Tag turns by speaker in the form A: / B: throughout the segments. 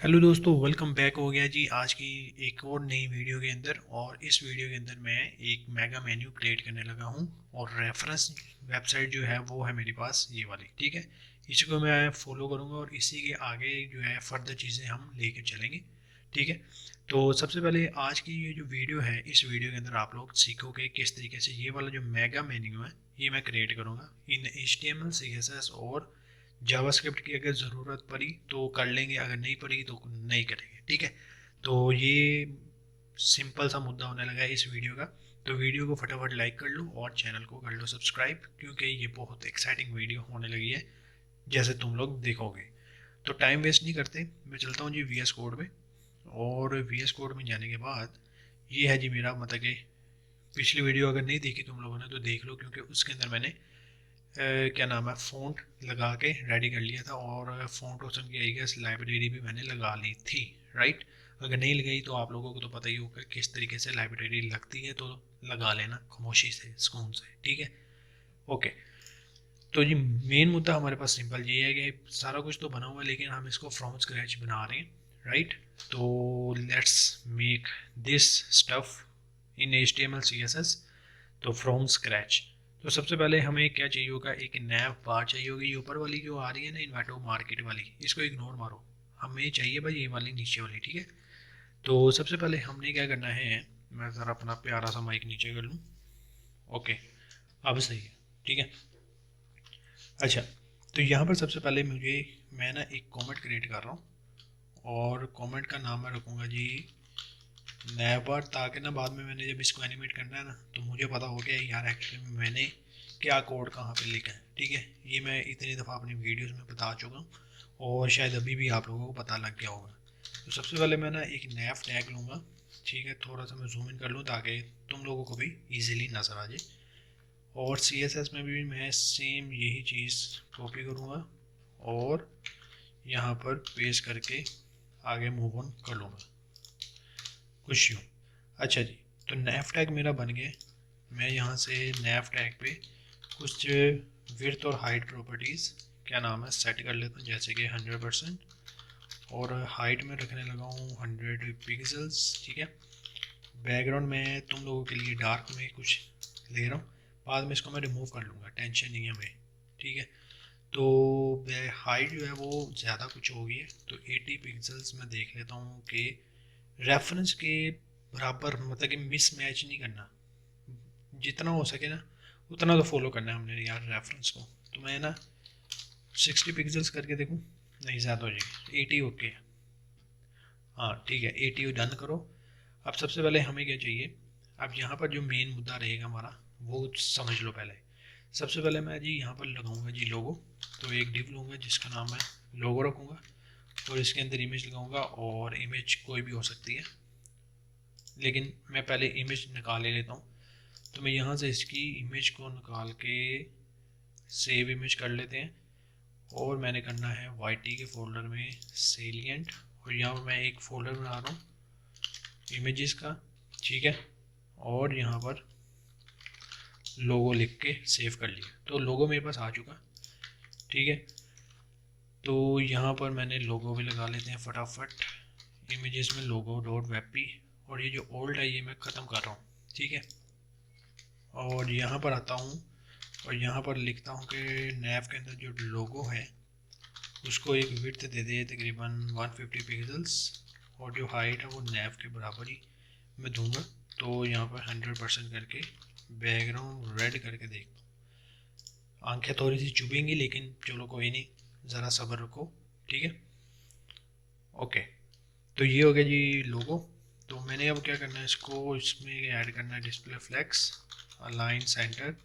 A: Hello दोस्तों, welcome back हो गया जी आज की एक और नई वीडियो के अंदर। और इस वीडियो के अंदर मैं एक मेगा मेन्यू क्रिएट करने लगा हूं। और रेफरेंस वेबसाइट जो है वो है मेरे पास ये वाली, ठीक है। इसी को मैं फॉलो करूंगा और इसी के आगे जो है फर्दर चीज़ें हम लेके चलेंगे, ठीक है। तो सबसे पहले आज की ये जो वीडियो है, इस वीडियो के अंदर आप लोग सीखोगे किस तरीके से ये वाला जो मेगा मेन्यू है ये मैं क्रिएट करूँगा इन HTML CSS और जावास्क्रिप्ट की। अगर ज़रूरत पड़ी तो कर लेंगे, अगर नहीं पड़ी तो नहीं करेंगे, ठीक है। तो ये सिंपल सा मुद्दा होने लगा है इस वीडियो का। तो वीडियो को फटाफट लाइक कर लो और चैनल को कर लो सब्सक्राइब, क्योंकि ये बहुत एक्साइटिंग वीडियो होने लगी है जैसे तुम लोग देखोगे। तो टाइम वेस्ट नहीं करते, मैं चलता हूँ जी VS कोड में। और VS कोड में जाने के बाद ये है जी मेरा, मतलब कि पिछली वीडियो अगर नहीं देखी तुम लोगों ने तो देख लो, क्योंकि उसके अंदर मैंने क्या नाम है फ़ॉन्ट लगा के रेडी कर लिया था। और फ़ॉन्ट ऑप्शन की आई गेस लाइब्रेरी भी मैंने लगा ली थी, राइट। अगर नहीं लगाई तो आप लोगों को तो पता ही होगा किस तरीके से लाइब्रेरी लगती है, तो लगा लेना खामोशी से, सुकून से, ठीक है। ओके। तो जी मेन मुद्दा हमारे पास सिंपल ये है कि सारा कुछ तो बना हुआ है लेकिन हम इसको फ्रॉम स्क्रैच बना रहे हैं, राइट। तो let's make this stuff in HTML CSS, तो फ्रॉम स्क्रैच। तो सबसे पहले हमें क्या चाहिए होगा, एक नैव बार चाहिए होगी। ये ऊपर वाली जो आ रही है ना, इन्वाटो मार्केट वाली, इसको इग्नोर मारो। हमें चाहिए भाई ये वाली नीचे वाली, ठीक है। तो सबसे पहले हमने क्या करना है, मैं ज़रा अपना प्यारा सा माइक नीचे कर लूँ। ओके, अब सही है, ठीक है। अच्छा, तो यहाँ पर सबसे पहले मैं ना एक कॉमेंट क्रिएट कर रहा हूँ और कॉमेंट का नाम मैं रखूँगा जी नया बार, ताकि ना बाद में मैंने जब इसको एनिमेट करना है ना तो मुझे पता हो गया यार एक्चुअली में मैंने क्या कोड कहाँ पे लिखा है, ठीक है। ये मैं इतनी दफ़ा अपनी वीडियोस में बता चुका हूँ और शायद अभी भी आप लोगों को पता लग गया होगा। तो सबसे पहले मैं ना एक नया टैग लूँगा, ठीक है। थोड़ा सा मैं जूम इन कर लूँ ताकि तुम लोगों को भी ईजिली नज़र आ जाए। और CSS में भी मैं सेम यही चीज़ कॉपी करूँगा और यहाँ पर पेस्ट करके आगे मूव ऑन कर लूँगा, कुछ यूँ। अच्छा जी, तो नैफ टैग मेरा बन गया। मैं यहाँ से नैफ टैग पे कुछ विड्थ और हाइट प्रॉपर्टीज़ क्या नाम है सेट कर लेता हूँ, जैसे कि 100%। और हाइट में रखने लगा हूँ 100 पिक्सल्स, ठीक है। बैकग्राउंड में तुम लोगों के लिए डार्क में कुछ ले रहा हूँ, बाद में इसको मैं रिमूव कर लूँगा, टेंशन नहीं है भाई, ठीक है। तो हाइट जो है वो ज़्यादा कुछ होगी है, तो 80 पिक्सल्स मैं देख लेता हूँ कि रेफरेंस के बराबर, मतलब कि मिस मैच नहीं करना, जितना हो सके ना उतना तो फॉलो करना है हमने यार रेफरेंस को। तो मैं ना 60 पिक्सल्स करके देखूँ, नहीं ज़्यादा हो जाएगी, 80 ओके। हाँ ठीक है, 80 डन करो। अब सबसे पहले हमें क्या चाहिए, अब यहाँ पर जो मेन मुद्दा रहेगा हमारा वो समझ लो पहले। सबसे पहले मैं जी यहाँ पर लगाऊंगा जी लोगो। तो एक डिव लूँगा जिसका नाम मैं लोगो रखूँगा और इसके अंदर इमेज लगाऊंगा, और इमेज कोई भी हो सकती है लेकिन मैं पहले इमेज निकाल ले लेता हूँ। तो मैं यहाँ से इसकी इमेज को निकाल के सेव इमेज कर लेते हैं। और मैंने करना है YT के फोल्डर में सेलिएंट, और यहाँ पर मैं एक फ़ोल्डर बना रहा हूँ इमेजेस का, ठीक है। और यहाँ पर लोगो लिख के सेव कर लिया, तो लोगो मेरे पास आ चुका, ठीक है। तो यहाँ पर मैंने लोगो भी लगा लेते हैं फटाफट, इमेजेस में लोगो डॉट वेबपी। और ये जो ओल्ड है ये मैं ख़त्म कर रहा हूँ, ठीक है। और यहाँ पर आता हूँ और यहाँ पर लिखता हूँ कि नैव के अंदर जो लोगो है उसको एक विड्थ दे दे तकरीबन 150 पिक्सल्स, और जो हाइट है वो नैव के बराबर ही मैं दूंगा। तो यहाँ पर 100% करके बैकग्राउंड रेड करके देखता हूँ। आंखें थोड़ी सी चुभेंगी लेकिन चलो कोई नहीं, ज़रा सब्र रखो, ठीक है। ओके, तो ये हो गया जी लोगो। तो मैंने अब क्या करना है, इसको इसमें ऐड करना है display flex, align centre,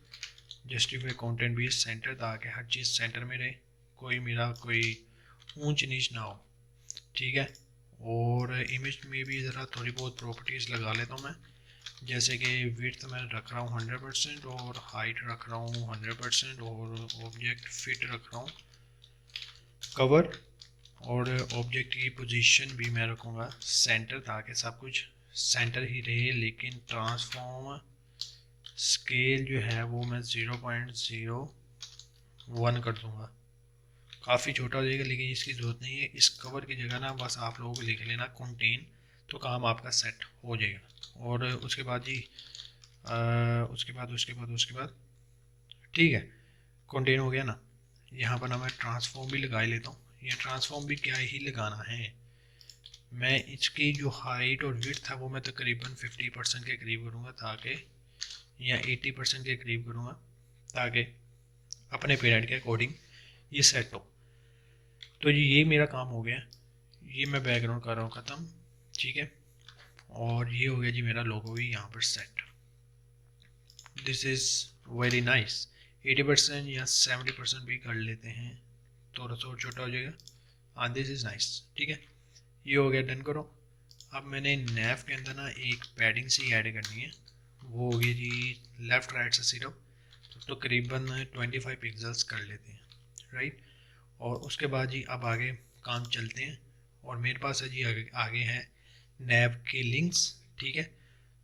A: justify content भी सेंटर, ताकि हर चीज़ सेंटर में रहे, कोई मेरा कोई ऊंच नीच ना हो, ठीक है। और इमेज में भी ज़रा थोड़ी बहुत प्रॉपर्टीज़ लगा लेता हूँ मैं, जैसे कि विड्थ मैं रख रहा हूँ 100% और हाइट रख रहा हूँ 100% और ऑब्जेक्ट फिट रख रहा हूँ कवर। और ऑब्जेक्ट की पोजीशन भी मैं रखूँगा सेंटर, ताकि सब कुछ सेंटर ही रहे। लेकिन ट्रांसफॉर्म स्केल जो है वो मैं 0.01 कर दूँगा, काफ़ी छोटा हो जाएगा, लेकिन इसकी ज़रूरत नहीं है। इस कवर की जगह ना बस आप लोगों को लिख लेना कंटेन, तो काम आपका सेट हो जाएगा। और उसके बाद जी उसके बाद ठीक है, कंटेन हो गया ना। यहाँ पर ना मैं ट्रांसफॉर्म भी लगा लेता हूँ। ये ट्रांसफॉर्म भी क्या ही लगाना है, मैं इसकी जो हाइट और विड्थ था वो मैं तकरीबन 50% के करीब करूँगा, ताकि या 80% के करीब करूँगा, ताकि अपने पीरियड के अकॉर्डिंग ये सेट हो। तो ये मेरा काम हो गया, ये मैं बैकग्राउंड कर रहा हूँ ख़त्म, ठीक है। और ये हो गया जी मेरा लोगो भी यहाँ पर set. This is very nice. 80% या 70% भी कर लेते हैं, थोड़ा सा और छोटा हो जाएगा। हाँ, दिस इज़ नाइस, ठीक है। ये हो गया, डन करो। अब मैंने नैव के अंदर ना एक पैडिंग सी ऐड करनी है, वो होगी जी लेफ़्ट राइट से सिर्फ तो तकरीबन 25 पिक्सल्स कर लेते हैं, राइट। और उसके बाद जी अब आगे काम चलते हैं। और मेरे पास है जी आगे है नैव की लिंक्स, ठीक है।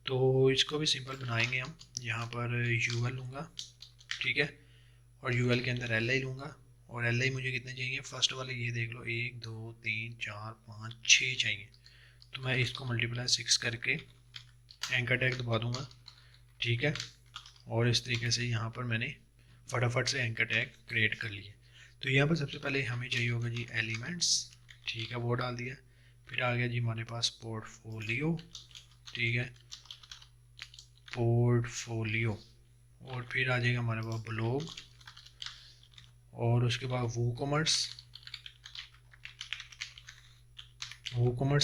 A: तो इसको भी सिंपल बनाएंगे हम। यहाँ पर यूएल लूँगा, ठीक है। और यूएल के अंदर एल आई लूँगा। और एल आई मुझे कितने चाहिए, फर्स्ट वाले ये देख लो, 1 2 3 4 5 6 चाहिए। तो मैं इसको मल्टीप्लाई 6 करके एंकर टैग दबा दूँगा, ठीक है। और इस तरीके से यहाँ पर मैंने फटाफट से एंकर टैग क्रिएट कर लिए। तो यहाँ पर सबसे पहले हमें चाहिए होगा जी एलिमेंट्स, ठीक है, वो डाल दिया। फिर आ गया जी हमारे पास पोर्टफोलियो, ठीक है, पोर्टफोलियो। और फिर आ जाएगा हमारे पास ब्लॉग, और उसके बाद वो कॉमर्स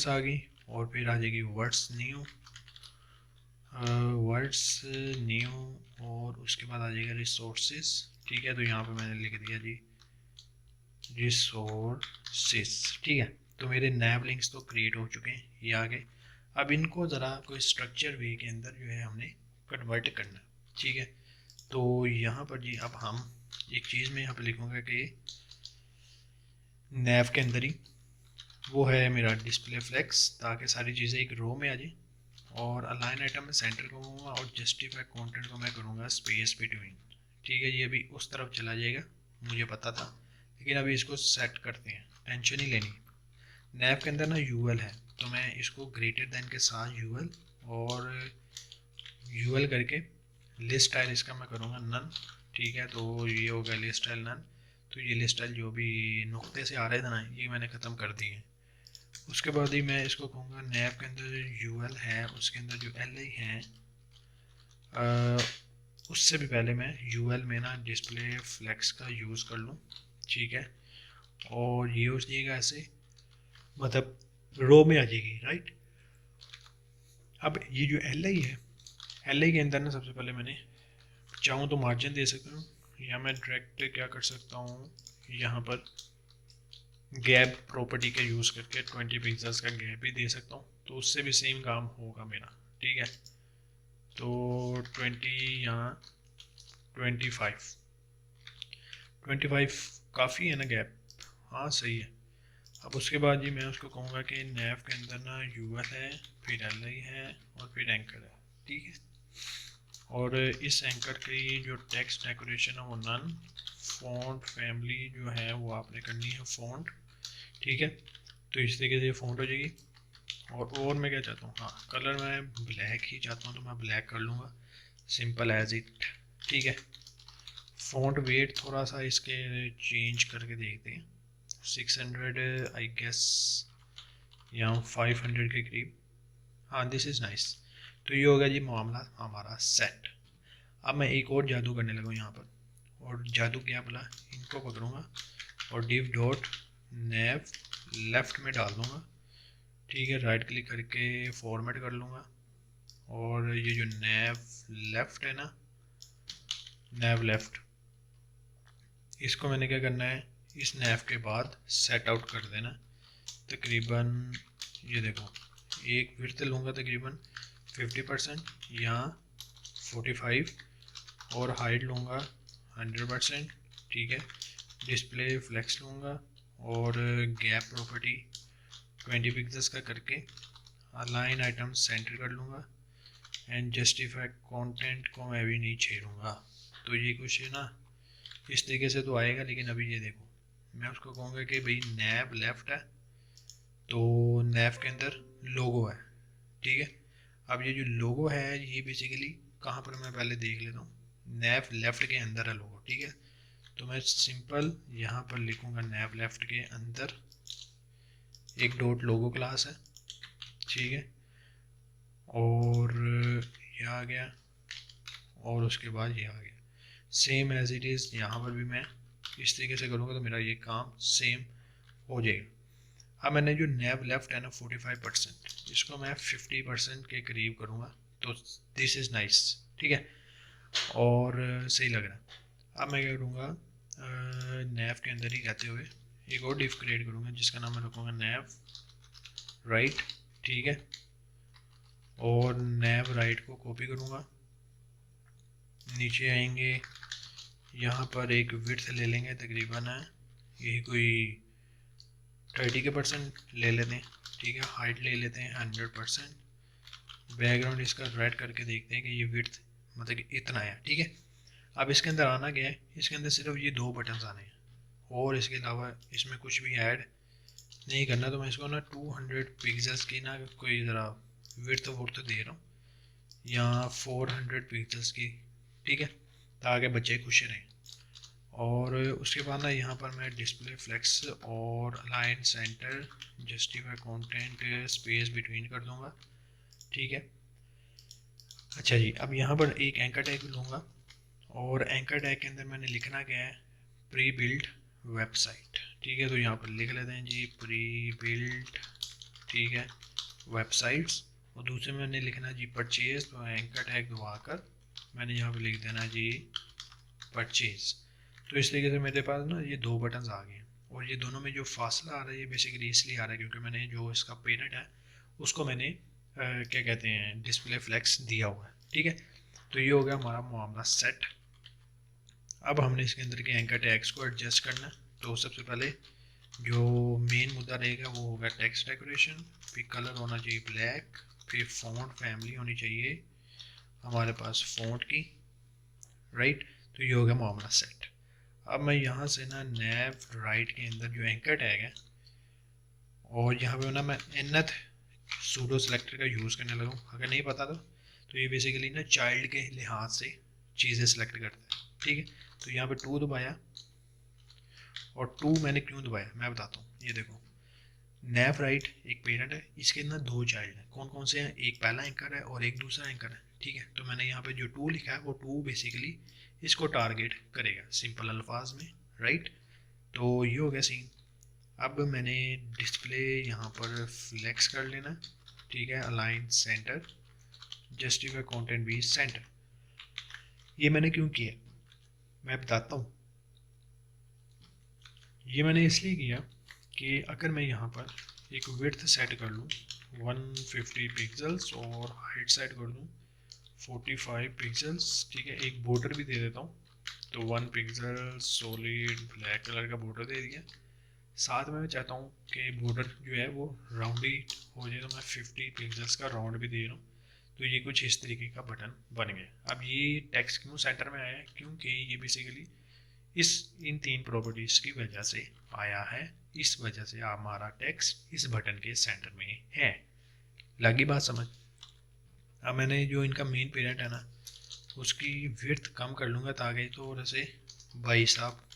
A: आ गई। और फिर आ जाएगी वर्ड्स न्यू। और उसके बाद आ जाएगा रिसोर्सेज, ठीक है। तो यहाँ पे मैंने लिख दिया जी रिसोर्सेज, ठीक है। तो मेरे नैब लिंक्स तो क्रिएट हो चुके हैं, ये आ गए। अब इनको ज़रा कोई स्ट्रक्चर वे के अंदर जो है हमने कन्वर्ट करना, ठीक है। तो यहाँ पर जी अब हम एक चीज़ में यहाँ पर लिखूँगा कि नैव के अंदर ही वो है मेरा डिस्प्ले फ्लेक्स, ताकि सारी चीज़ें एक रो में आ जाए। और अलाइन आइटम में सेंटर करूँगा, और जस्टिफाई कंटेंट को मैं करूँगा स्पेस बिटवीन, ठीक है। ये अभी उस तरफ चला जाएगा, मुझे पता था, लेकिन अभी इसको सेट करते हैं, टेंशन नहीं लेनी। नैव के अंदर ना यूएल है, तो मैं इसको ग्रेटर देन के साथ यूएल और यूएल करके लिस्ट स्टाइल इसका मैं करूँगा नन, ठीक है। तो ये होगा लिस्ट स्टाइल नन। तो ये लिस्ट स्टाइल जो भी नुक्ते से आ रहे थे ना, ये मैंने ख़त्म कर दिए हैं। उसके बाद ही मैं इसको कहूँगा नैव के अंदर जो यूएल है उसके अंदर जो एल आई है, उससे भी पहले मैं यूएल में ना डिस्प्ले फ्लेक्स का यूज़ कर लूँ, ठीक है। और ये हो जाएगा ऐसे, मतलब रो में आ जाएगी, राइट। अब ये जो एल आई है, एल आई के अंदर ना सबसे पहले मैंने चाहूँ तो मार्जिन दे सकता हूँ, या मैं डायरेक्ट क्या कर सकता हूँ, यहाँ पर गैप प्रॉपर्टी का यूज़ करके 20 पिक्सल्स का गैप भी दे सकता हूँ, तो उससे भी सेम काम होगा मेरा, ठीक है। तो 20 यहाँ 25 काफ़ी है ना गैप, हाँ सही है। अब उसके बाद जी मैं उसको कहूँगा कि नैव के अंदर ना यूएल है, फिर एल आई है, और फिर एंकर है, ठीक है। और इस एंकर की जो टेक्स्ट डेकोरेशन है वो नन, फ़ॉन्ट फैमिली जो है वो आपने करनी है फ़ॉन्ट, ठीक है। तो इस तरीके से ये फ़ॉन्ट हो जाएगी। और मैं क्या चाहता हूँ, हाँ कलर मैं ब्लैक ही चाहता हूँ, तो मैं ब्लैक कर लूँगा, सिंपल एज इट, ठीक है। फ़ॉन्ट वेट थोड़ा सा इसके चेंज करके देखते हैं, 600 आई गेस, या 500 के करीब। हाँ, दिस इज़ नाइस। तो ये हो गया जी मामला हमारा सेट। अब मैं एक और जादू करने लगा यहाँ पर, और जादू क्या बोला, इनको पकड़ूंगा और डिव डॉट नैव लेफ़्ट में डाल दूँगा, ठीक है। राइट क्लिक करके फॉर्मेट कर लूँगा, और ये जो नैव लेफ़्ट है ना, नैव लेफ़्ट, इसको मैंने क्या करना है, इस नैव के बाद सेट आउट कर देना तकरीबन, ये देखो एक विड्थ लूँगा तकरीबन 50% या 45, और हाइट लूँगा 100%, ठीक है। डिस्प्ले फ्लेक्स लूँगा, और गैप प्रॉपर्टी 20 पिक्सल्स का करके अलाइन आइटम सेंटर कर लूँगा, एंड जस्टिफाई कंटेंट को मैं भी नहीं छेड़ूँगा। तो ये कुछ है ना इस तरीके से तो आएगा, लेकिन अभी ये देखो मैं उसको कहूँगा कि भाई नैव लेफ्ट है, तो नैव के अंदर लोगो है, ठीक है। अब ये जो लोगो है ये बेसिकली कहाँ पर, मैं पहले देख लेता हूँ। नैव लेफ्ट के अंदर है लोगो, ठीक है। तो मैं सिंपल यहाँ पर लिखूँगा नैव लेफ्ट के अंदर एक डॉट लोगो क्लास है, ठीक है। और ये आ गया, और उसके बाद ये आ गया। सेम एज इट इज़ यहाँ पर भी मैं इस तरीके से करूँगा तो मेरा ये काम सेम हो जाएगा। अब मैंने जो नैव लेफ्ट है ना 45%, इसको मैं 50% के करीब करूँगा, तो दिस इज़ नाइस, ठीक है, और सही लग रहा है। अब मैं क्या करूँगा, नैव के अंदर ही रहते हुए एक और डिफ क्रिएट करूँगा जिसका नाम मैं रखूँगा नैव राइट, ठीक है। और नैव राइट को कॉपी करूँगा, नीचे आएंगे, यहाँ पर एक विड्थ ले लेंगे तकरीबन यही कोई 30% ले लेते हैं, ठीक है। हाइट ले लेते हैं 100%। बैकग्राउंड इसका रेड करके देखते हैं कि ये विड्थ मतलब कि इतना है, ठीक है। अब इसके अंदर आना क्या है, इसके अंदर सिर्फ ये 2 बटन्स आने हैं और इसके अलावा इसमें कुछ भी ऐड नहीं करना। तो मैं इसको ना 200 पिक्सल्स की ना कोई ज़रा विड्थ वुड्थ दे रहा हूँ, या 400 पिक्सल्स की, ठीक है, ताकि बच्चे खुश रहें। और उसके बाद ना यहाँ पर मैं डिस्प्ले फ्लेक्स और align centre justify content space between कर दूँगा, ठीक है। अच्छा जी, अब यहाँ पर एक एंकर टैग लूँगा और एंकर टैग के अंदर मैंने लिखना क्या है, प्री बिल्ड वेबसाइट, ठीक है। तो यहाँ पर लिख लेते हैं जी प्री बिल्ड, ठीक है, वेबसाइट्स। और दूसरे में मैंने लिखना जी परचेज, तो एंकर टैग दबाकर मैंने यहाँ पर लिख देना जी परचेज। तो इस तरीके से मेरे पास ना ये 2 बटन्स आ गए हैं, और ये दोनों में जो फासला आ रहा है ये बेसिकली इसलिए आ रहा है क्योंकि मैंने जो इसका पेरेंट है उसको मैंने क्या कहते हैं डिस्प्ले फ्लेक्स दिया हुआ है, ठीक है। तो ये हो गया हमारा मामला सेट। अब हमने इसके अंदर के एंकर टैग्स को एडजस्ट करना है। तो सबसे पहले जो मेन मुद्दा रहेगा वो होगा टेक्स्ट डेकोरेशन, फिर कलर होना चाहिए ब्लैक, फिर फ़ॉन्ट फैमिली होनी चाहिए हमारे पास फ़ॉन्ट की, राइट। तो ये हो गया मामला सेट। अब मैं यहाँ से ना नैव राइट के अंदर जो एंकर टैग है और यहाँ पे ना मैं nth सूडो सेलेक्टर का यूज़ करने लगा हूँ। अगर नहीं पता तो ये बेसिकली ना चाइल्ड के लिहाज से चीज़ें सेलेक्ट करता है, ठीक है। तो यहाँ पे 2 दबाया, और 2 मैंने क्यों दबाया मैं बताता हूँ। ये देखो नैव राइट एक पेरेंट है, इसके ना 2 चाइल्ड हैं। कौन कौन से हैं, एक पहला एंकर है और एक दूसरा एंकर है, ठीक है। तो मैंने यहाँ पे जो 2 लिखा है वो 2 बेसिकली इसको टारगेट करेगा सिंपल अल्फाज में, राइट। तो ये हो गया सीन। अब मैंने डिस्प्ले यहाँ पर फ्लेक्स कर लेना, ठीक है, align centre justify content B centre. ये मैंने क्यों किया मैं बताता हूँ। ये मैंने इसलिए किया कि अगर मैं यहाँ पर एक विड्थ सेट कर लूँ 150 पिक्सल्स और हाइट सेट कर दूँ 45 पिक्सल्स, ठीक है, एक बॉर्डर भी दे देता हूँ, तो 1 पिक्सल सॉलिड ब्लैक कलर का बॉर्डर दे दिया। साथ में मैं चाहता हूँ कि बॉर्डर जो है वो राउंड ही हो जाए, तो मैं 50 पिक्सल्स का राउंड भी दे रहा हूँ। तो ये कुछ इस तरीके का बटन बन गया। अब ये टेक्स्ट क्यों सेंटर में आया है, क्योंकि ये बेसिकली इन 3 प्रॉपर्टीज़ की वजह से आया है। इस वजह से हमारा टेक्स्ट इस बटन के सेंटर में है। लगी बात समझ। अब मैंने जो इनका मेन पेरेंट है ना उसकी विड्थ कम कर लूँगा ताकि थोड़ा से भाई साहब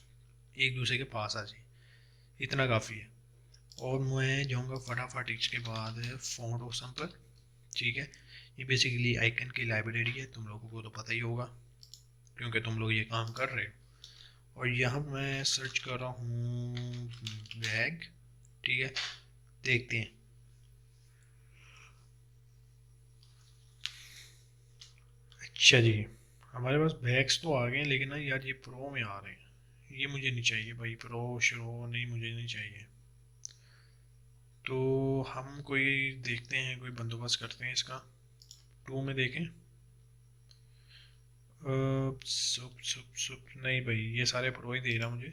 A: एक दूसरे के पास आ जाए, इतना काफ़ी है। और मैं जाऊँगा फटाफट इसके बाद फ़ॉन्ट ऑप्शन पर, ठीक है। ये बेसिकली आइकन की लाइब्रेरी है, तुम लोगों को तो पता ही होगा क्योंकि तुम लोग ये काम कर रहे हो। और यहाँ मैं सर्च कर रहा हूँ बैग, ठीक है, देखते हैं। अच्छा जी, हमारे पास बैग्स तो आ गए हैं लेकिन ना यार ये प्रो में आ रहे हैं, ये मुझे नहीं चाहिए भाई, प्रो शो नहीं, मुझे नहीं चाहिए। तो हम कोई देखते हैं, कोई बंदोबस्त करते हैं इसका। 2 में देखें। सुप सुप सुप नहीं भाई, ये सारे प्रो ही दे रहा मुझे।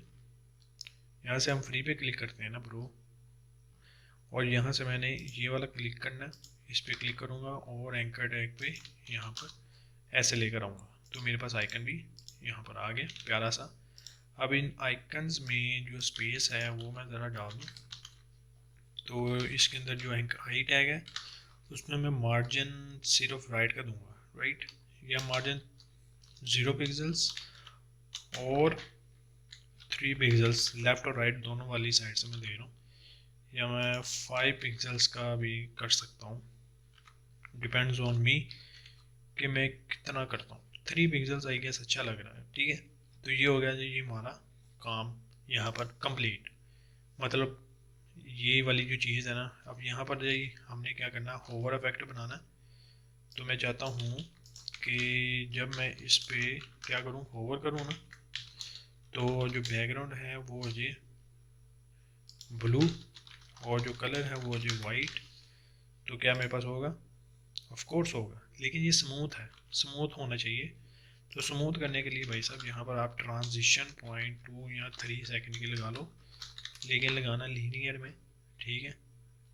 A: यहाँ से हम फ्री पे क्लिक करते हैं ना प्रो, और यहाँ से मैंने ये वाला क्लिक करना है, इस पर क्लिक करूँगा और एंकर टैग पे यहाँ पर ऐसे लेकर आऊँगा, तो मेरे पास आइकन भी यहाँ पर आ गया प्यारा सा। अब इन आइकन्स में जो स्पेस है वो मैं ज़रा डाल दूँ, तो इसके अंदर जो हाई टैग है उसमें मैं मार्जिन सिर्फ राइट का दूंगा, राइट, या मार्जिन 0 पिक्सल्स और 3 पिक्सल्स लेफ़्ट और राइट दोनों वाली साइड से मैं दे रहा हूँ, या मैं 5 पिक्सल्स का भी कर सकता हूँ, डिपेंड्स ऑन मी कि मैं कितना करता हूँ। 3 पिक्सल्स आई गेस अच्छा लग रहा है, ठीक है। तो ये हो गया जी हमारा काम यहाँ पर कंप्लीट, मतलब ये वाली जो चीज़ है ना। अब यहाँ पर जी हमने क्या करना है, होवर इफेक्ट बनाना है। तो मैं चाहता हूँ कि जब मैं इस पे क्या करूँ, होवर करूँ ना, तो जो बैकग्राउंड है वो हो जी ब्लू और जो कलर है वो हो जी वाइट। तो क्या मेरे पास होगा, ऑफ कोर्स होगा, लेकिन ये स्मूथ है, स्मूथ होना चाहिए। तो स्मूथ करने के लिए भाई साहब यहाँ पर आप ट्रांजिशन पॉइंट 2 या 3 सेकंड की लगा लो, लेकिन लगाना लीनियर में, ठीक है।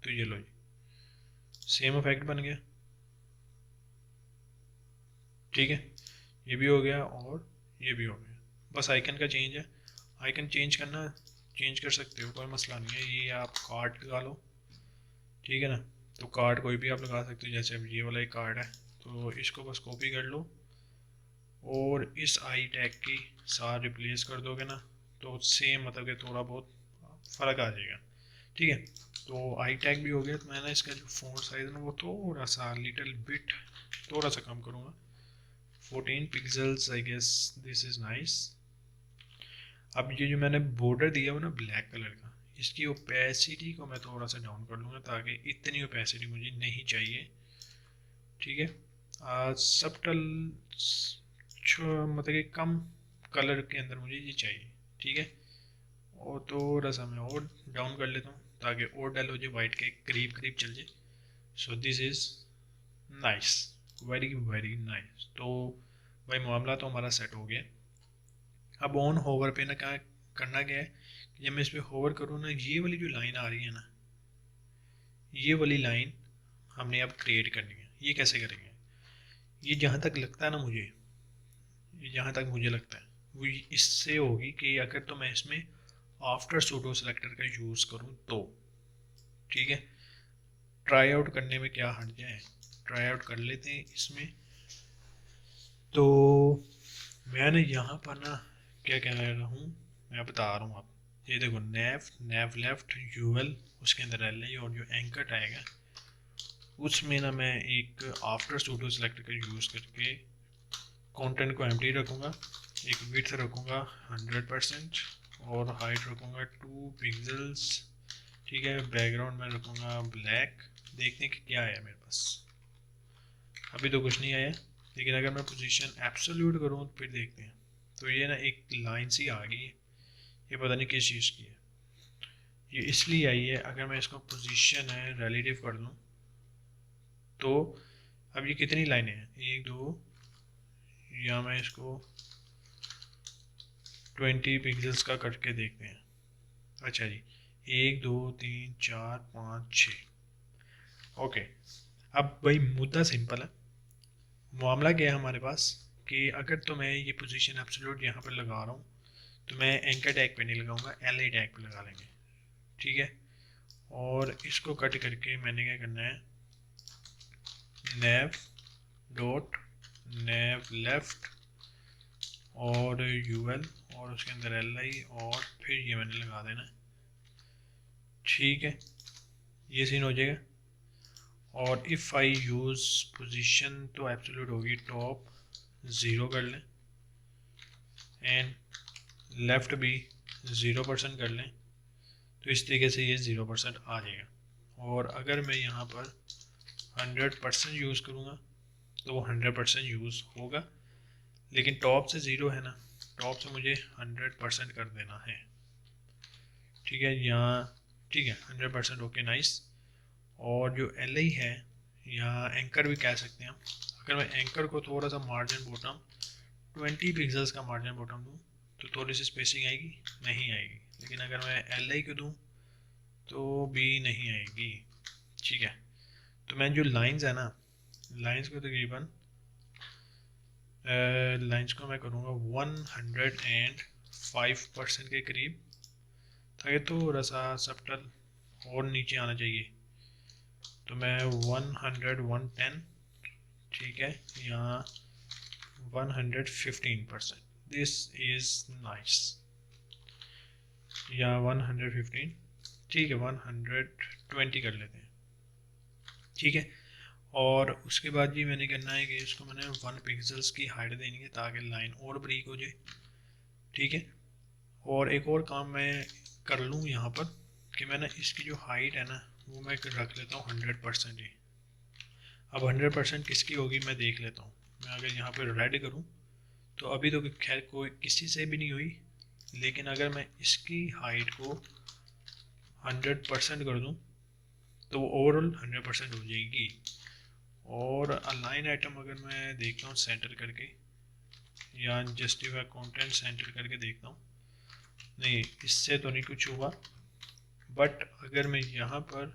A: तो ये लो जी सेम इफेक्ट बन गया, ठीक है। ये भी हो गया और ये भी हो गया। बस आइकन का चेंज है, आइकन चेंज करना चेंज कर सकते हो, कोई मसला नहीं है। ये आप कार्ड लगा लो, ठीक है ना। तो कार्ड कोई भी आप लगा सकते हो, जैसे अब ये वाला एक कार्ड है, तो इसको बस कॉपी कर लो और इस आई टैग की साथ रिप्लेस कर दोगे ना, तो सेम मतलब कि थोड़ा बहुत फ़र्क आ जाएगा, ठीक है। तो आई टैग भी हो गया। तो मैंने इसका जो फ़ॉन्ट साइज़ ना वो थोड़ा सा लिटिल बिट थोड़ा सा कम करूँगा, 14 pixels I guess this is nice. अब ये जो मैंने बॉर्डर दिया हो ना ब्लैक कलर का, इसकी ओपेसिटी को मैं थोड़ा सा डाउन कर लूँगा, ताकि इतनी ओपेसिटी मुझे नहीं चाहिए, ठीक है। सबटल मतलब कि कम कलर के अंदर मुझे ये चाहिए, ठीक है। और थोड़ा सा मैं और डाउन कर लेता हूँ, ताकि और डल हो जाए, वाइट के करीब करीब चल जाए। So this is nice, very very nice. तो भाई मामला तो हमारा सेट हो गया। अब ऑन होवर पे ना क्या करना, क्या है कि जब मैं इस पर होवर करूँ ना, ये वाली जो लाइन आ रही है ना, ये वाली लाइन हमने अब क्रिएट करनी है। ये कैसे करेंगे, ये जहाँ तक लगता है ना मुझे, ये जहाँ तक मुझे लगता है वो इससे होगी कि अगर तो मैं इसमें आफ्टर सूडो सेलेक्टर का यूज़ करूँ तो, ठीक है। ट्राई आउट करने में क्या हर्ज है, ट्राई आउट कर लेते हैं इसमें। तो मैंने यहाँ पर ना क्या कह रहा हूँ, मैं बता रहा हूँ आप, ये देखो नेव नेव लेफ्ट यूएल, उसके अंदर एल आई, और जो एंकर टैग है उसमें ना मैं एक आफ्टर सूडो सेलेक्टर का यूज़ करके कंटेंट को एम्प्टी रखूँगा, एक विड्थ रखूँगा 100% और हाइट रखूँगा 2 पिक्सल्स, ठीक है। बैकग्राउंड में रखूँगा ब्लैक। देखते हैं कि क्या आया मेरे पास, अभी तो कुछ नहीं आया, लेकिन अगर मैं पोजीशन एब्सोल्यूट करूँ तो फिर देखते हैं। तो ये ना एक लाइन सी आ गई है, ये पता नहीं किस चीज़ की है। ये इसलिए आई है, अगर मैं इसको पोजीशन है रिलेटिव कर दूँ तो अब ये कितनी लाइनें हैं, 1 2, या मैं इसको 20 पिक्सल्स का करके देखते हैं। अच्छा जी 1 2 3 4 5 6। ओके, अब भाई मुद्दा सिंपल है। मामला क्या है हमारे पास कि अगर तो मैं ये पोजीशन एब्सोल्यूट यहाँ पर लगा रहा हूँ, तो मैं एंकर टैग पे नहीं लगाऊंगा, एल आई टैग पे लगा लेंगे, ठीक है। और इसको कट करके मैंने क्या करना है, नेव डॉट नेव लेफ्ट और यूएल और उसके अंदर एल आई, और फिर ये मैंने लगा देना, ठीक है। ये सीन हो जाएगा। और इफ़ आई यूज़ पोजीशन तो एब्सोल्यूट होगी टॉप 0 कर लें, एंड लेफ़्ट भी 0% कर लें, तो इस तरीके से ये 0% आ जाएगा। और अगर मैं यहाँ पर 100% यूज़ करूँगा तो वो 100% यूज़ होगा, लेकिन टॉप से 0 है ना, टॉप से मुझे 100% कर देना है, ठीक है। यहाँ ठीक है 100%, ओके नाइस। और जो एल आई है या एंकर भी कह सकते हैं, अगर मैं एंकर को थोड़ा सा मार्जिन बॉटम 20 पिक्सल्स का मार्जिन बॉटम दूँ तो थोड़ी सी स्पेसिंग आएगी, नहीं आएगी। लेकिन अगर मैं एल आई को दूँ तो भी नहीं आएगी, ठीक है। तो मैं जो लाइंस है ना, लाइंस को तकरीबन लाइंस को मैं करूँगा 105 5% के करीब, ताकि थोड़ा सा सबटल और नीचे आना चाहिए। तो मैं 100 110, ठीक है, यहाँ 115%, दिस इज नाइस, या 115, ठीक है, 120 कर लेते हैं, ठीक है। और उसके बाद जी मैंने करना है कि इसको मैंने 1 पिक्सल्स की हाइट देनी है ताकि लाइन और ब्रीक हो जाए, ठीक है। और एक और काम मैं कर लूँ यहाँ पर कि मैंने इसकी जो हाइट है ना वो मैं रख लेता हूँ 100% ही। अब 100% किसकी होगी मैं देख लेता हूँ। मैं अगर यहाँ पर रेड करूँ तो अभी तो खैर कोई किसी से भी नहीं हुई, लेकिन अगर मैं इसकी हाइट को 100% कर दूँ तो वो ओवरऑल 100% हो जाएगी। और अलाइन आइटम अगर मैं देखता हूँ सेंटर करके, या जस्टिफाई कंटेंट सेंटर करके देखता हूँ, नहीं इससे तो नहीं कुछ हुआ। बट अगर मैं यहाँ पर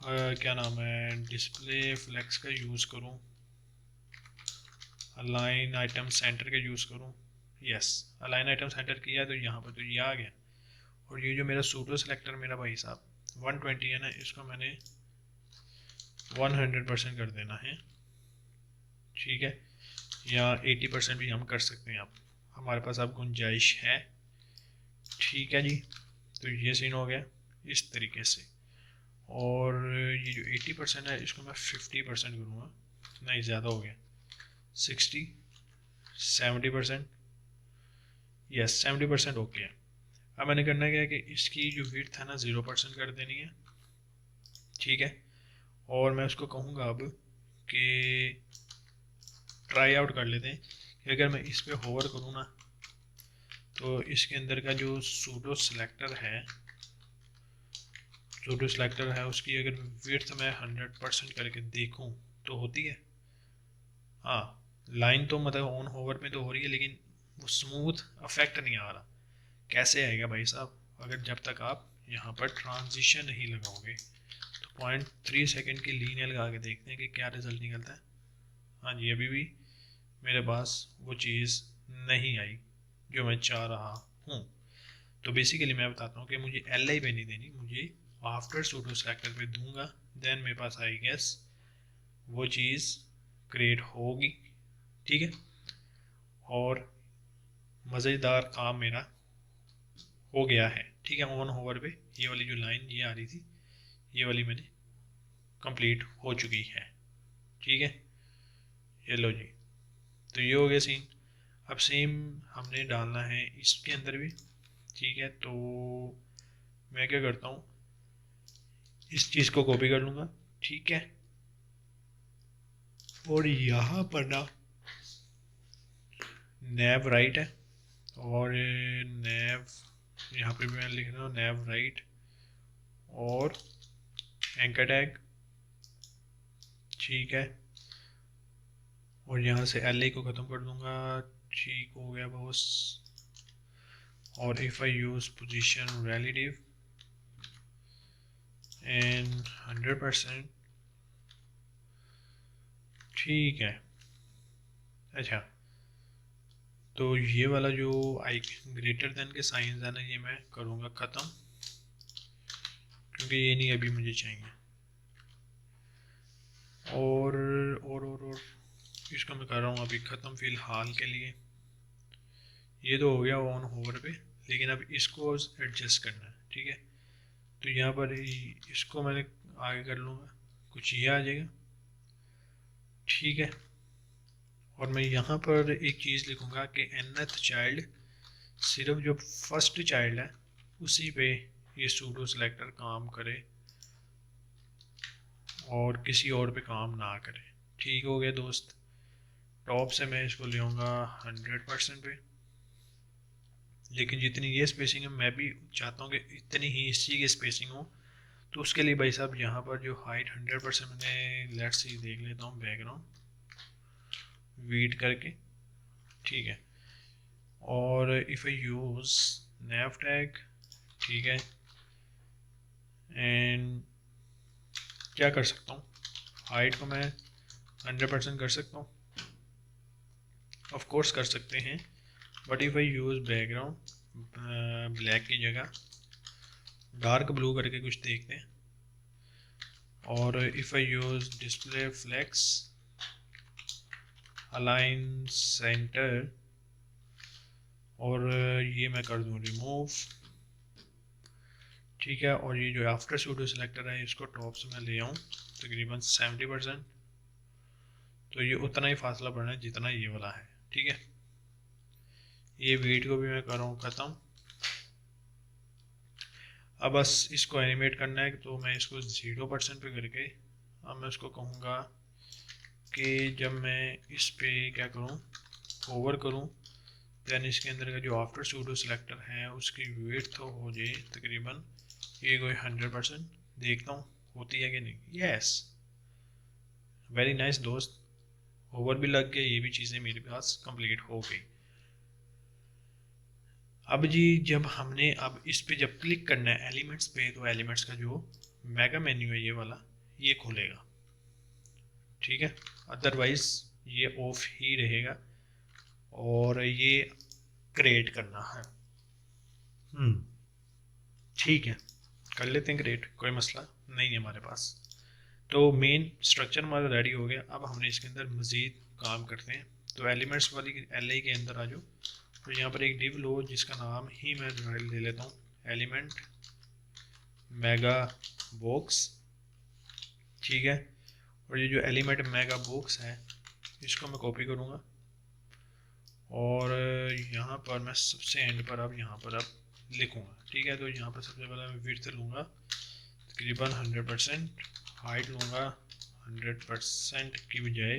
A: क्या नाम है डिस्प्ले फ्लेक्स का यूज़ करूँ, अलाइन आइटम सेंटर का यूज़ करूँ, यस अलाइन आइटम सेंटर किया तो यहाँ पर तो ये आ गया। और ये जो मेरा सूडो सेलेक्टर मेरा भाई साहब 120 है ना, इसको मैंने 100% कर देना है, ठीक है, या 80% भी हम कर सकते हैं। आप हमारे पास अब गुंजाइश है, ठीक है जी। तो ये सीन हो गया इस तरीके से। और ये जो 80% है इसको मैं 50% करूँगा, नहीं ज़्यादा हो गया, 60 70%, यस 70% ओके है। अब मैंने करना क्या है कि इसकी जो विड्थ है ना 0% कर देनी है, ठीक है। और मैं उसको कहूँगा अब कि ट्राई आउट कर लेते हैं कि अगर मैं इस पर होवर करूँ ना तो इसके अंदर का जो सूडो सेलेक्टर है उसकी अगर विड्थ मैं 100% करके देखूँ तो होती है। हाँ लाइन तो मतलब ऑन होवर में तो हो रही है, लेकिन वो स्मूथ अफेक्ट नहीं आ रहा। कैसे आएगा भाई साहब, अगर जब तक आप यहाँ पर ट्रांजिशन नहीं लगाओगे। तो 0.3 सेकेंड की लीनियर लगा के देखते हैं कि क्या रिजल्ट निकलता है। हाँ जी अभी भी मेरे पास वो चीज़ नहीं आई जो मैं चाह रहा हूँ। तो बेसिकली मैं बताता हूँ कि मुझे एल आई पे नहीं देनी, मुझे आफ्टर सूडो सेलेक्टर पे दूंगा, देन मेरे पास आई गेस वो चीज़ क्रिएट होगी, ठीक है। और मज़ेदार काम मेरा हो गया है, ठीक है। ऑन होवर पे ये वाली जो लाइन ये आ रही थी ये वाली मैंने कंप्लीट हो चुकी है, ठीक है। ये लो जी, तो ये हो गया सीन। अब सेम हमने डालना है इसके अंदर भी, ठीक है। तो मैं क्या करता हूँ इस चीज़ को कॉपी कर लूँगा, ठीक है। और यहाँ पर ना नैव राइट है, और नैव यहाँ पे भी मैं लिख रहा हूँ नैव राइट, और एंकर टैग, ठीक है। और यहाँ से एल ए को ख़त्म कर दूँगा, ठीक हो गया बॉस। और if I use position relative and 100%, ठीक है। अच्छा तो ये वाला जो आई ग्रेटर देन के साइंस है ना ये मैं करूँगा ख़त्म, क्योंकि ये नहीं अभी मुझे चाहिए। और इसको मैं कर रहा हूँ अभी ख़त्म फ़िलहाल के लिए। ये तो हो गया ऑन होवर पे, लेकिन अब इसको एडजस्ट करना है, ठीक है। तो यहाँ पर इसको मैंने आगे कर लूँगा, कुछ ये आ जाएगा, ठीक है। और मैं यहाँ पर एक चीज़ लिखूँगा कि nth चाइल्ड, सिर्फ जो फर्स्ट चाइल्ड है उसी पे ये सूडो सेलेक्टर काम करे और किसी और पे काम ना करे, ठीक हो गया दोस्त। टॉप से मैं इसको ले आऊँगा 100% पे, लेकिन जितनी ये स्पेसिंग है मैं भी चाहता हूँ कि इतनी ही इसी की स्पेसिंग हो। तो उसके लिए भाई साहब यहाँ पर जो हाइट 100% मैंने लेट्स सी देख लेता हूँ बैकग्राउंड वीड करके, ठीक है। और if I use naive tag, ठीक है। एंड क्या कर सकता हूँ, हाइट को मैं 100% कर सकता हूँ, ऑफ कोर्स कर सकते हैं, but if I use background black की जगह डार्क ब्लू करके कुछ देखते हैं, और if I use display flex align centre, और ये मैं कर दूँ रिमूव, ठीक है। और ये जो आफ्टर सूडो सिलेक्टर है इसको टॉप से मैं ले आऊँ तकरीबन 70%, तो ये उतना ही फासला बढ़ना है जितना ये वाला है, ठीक है। ये वेट को भी मैं कर रहा हूँ ख़त्म। अब बस इसको एनिमेट करना है, तो मैं इसको 0% पे करके अब मैं उसको कहूँगा कि जब मैं इस पे क्या करूँ, ओवर करूँ, दैन इसके अंदर का जो आफ्टर सूडो सिलेक्टर है उसकी वेट तो हो जाए तकरीबन ये कोई 100%। देखता हूँ होती है कि नहीं। यस, वेरी नाइस दोस्त, ओवर भी लग गया, ये भी चीज़ें मेरे पास कंप्लीट हो गई। अब जी जब हमने अब इस पे जब क्लिक करना है एलिमेंट्स पे, तो एलिमेंट्स का जो मेगा मेन्यू है ये वाला ये खुलेगा, ठीक है। अदरवाइज ये ऑफ ही रहेगा, और ये क्रिएट करना है। ठीक है, कर लेते हैं क्रिएट, कोई मसला नहीं है हमारे पास। तो मेन स्ट्रक्चर हमारा रेडी हो गया। अब हमने इसके अंदर मज़ीद काम करते हैं। तो एलिमेंट्स वाली LI के अंदर आ जाओ। तो यहाँ पर एक डिव लो जिसका नाम ही मैं ले लेता हूँ एलिमेंट मेगा बॉक्स, ठीक है। और ये जो एलिमेंट मेगा बॉक्स है इसको मैं कॉपी करूँगा, और यहाँ पर मैं सबसे एंड पर अब यहाँ पर अब लिखूँगा, ठीक है। तो यहाँ पर सबसे पहले मैं विड्थ लूँगा तकरीबन 100%, हाइट लूँगा 100% की बजाय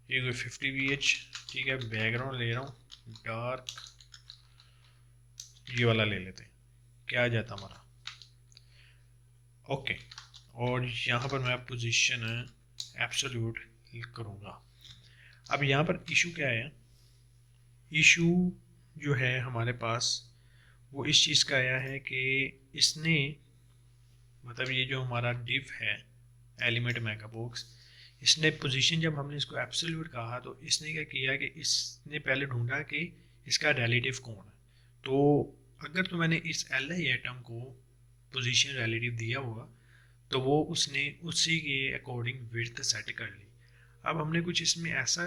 A: ये कोई 50 VH, ठीक है। बैकग्राउंड ले रहा हूँ डार्क, ये वाला ले लेते हैं, क्या आ जाता हमारा, ओके। और यहाँ पर मैं पोजीशन एब्सोल्यूट करूँगा। अब यहाँ पर इशू क्या है, इशू जो है हमारे पास वो इस चीज़ का आया है कि इसने मतलब ये जो हमारा डिव है एलिमेंट मेगा बॉक्स, इसने पोजीशन जब हमने इसको एब्सोल्यूट कहा तो इसने क्या किया कि इसने पहले ढूंढा कि इसका रिलेटिव कौन है। तो अगर तो मैंने इस LI एटम को पोजीशन रिलेटिव दिया हुआ तो वो उसने उसी के अकॉर्डिंग विड्थ सेट कर ली। अब हमने कुछ इसमें ऐसा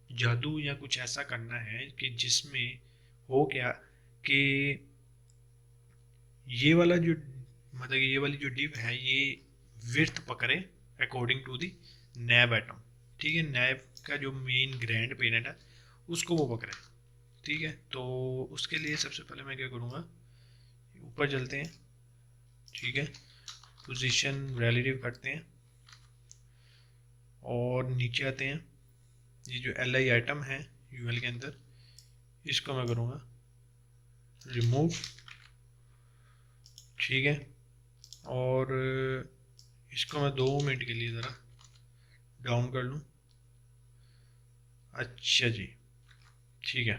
A: जादू या कुछ ऐसा करना है कि जिसमें हो क्या कि ये वाला जो मतलब ये वाली जो डिव है ये विड्थ पकड़े according to the nav item, ठीक है। नैब का जो मेन ग्रैंड पेरेंट है उसको वो पकड़े, ठीक है। तो उसके लिए सबसे पहले मैं क्या करूँगा, ऊपर चलते हैं, ठीक है। पोजीशन रिलेटिव करते हैं और नीचे आते हैं। ये जो LI आइटम है UL के अंदर इसको मैं करूँगा रिमूव, ठीक है। और इसको मैं 2 मिनट के लिए ज़रा डाउन कर लूँ। अच्छा जी, ठीक है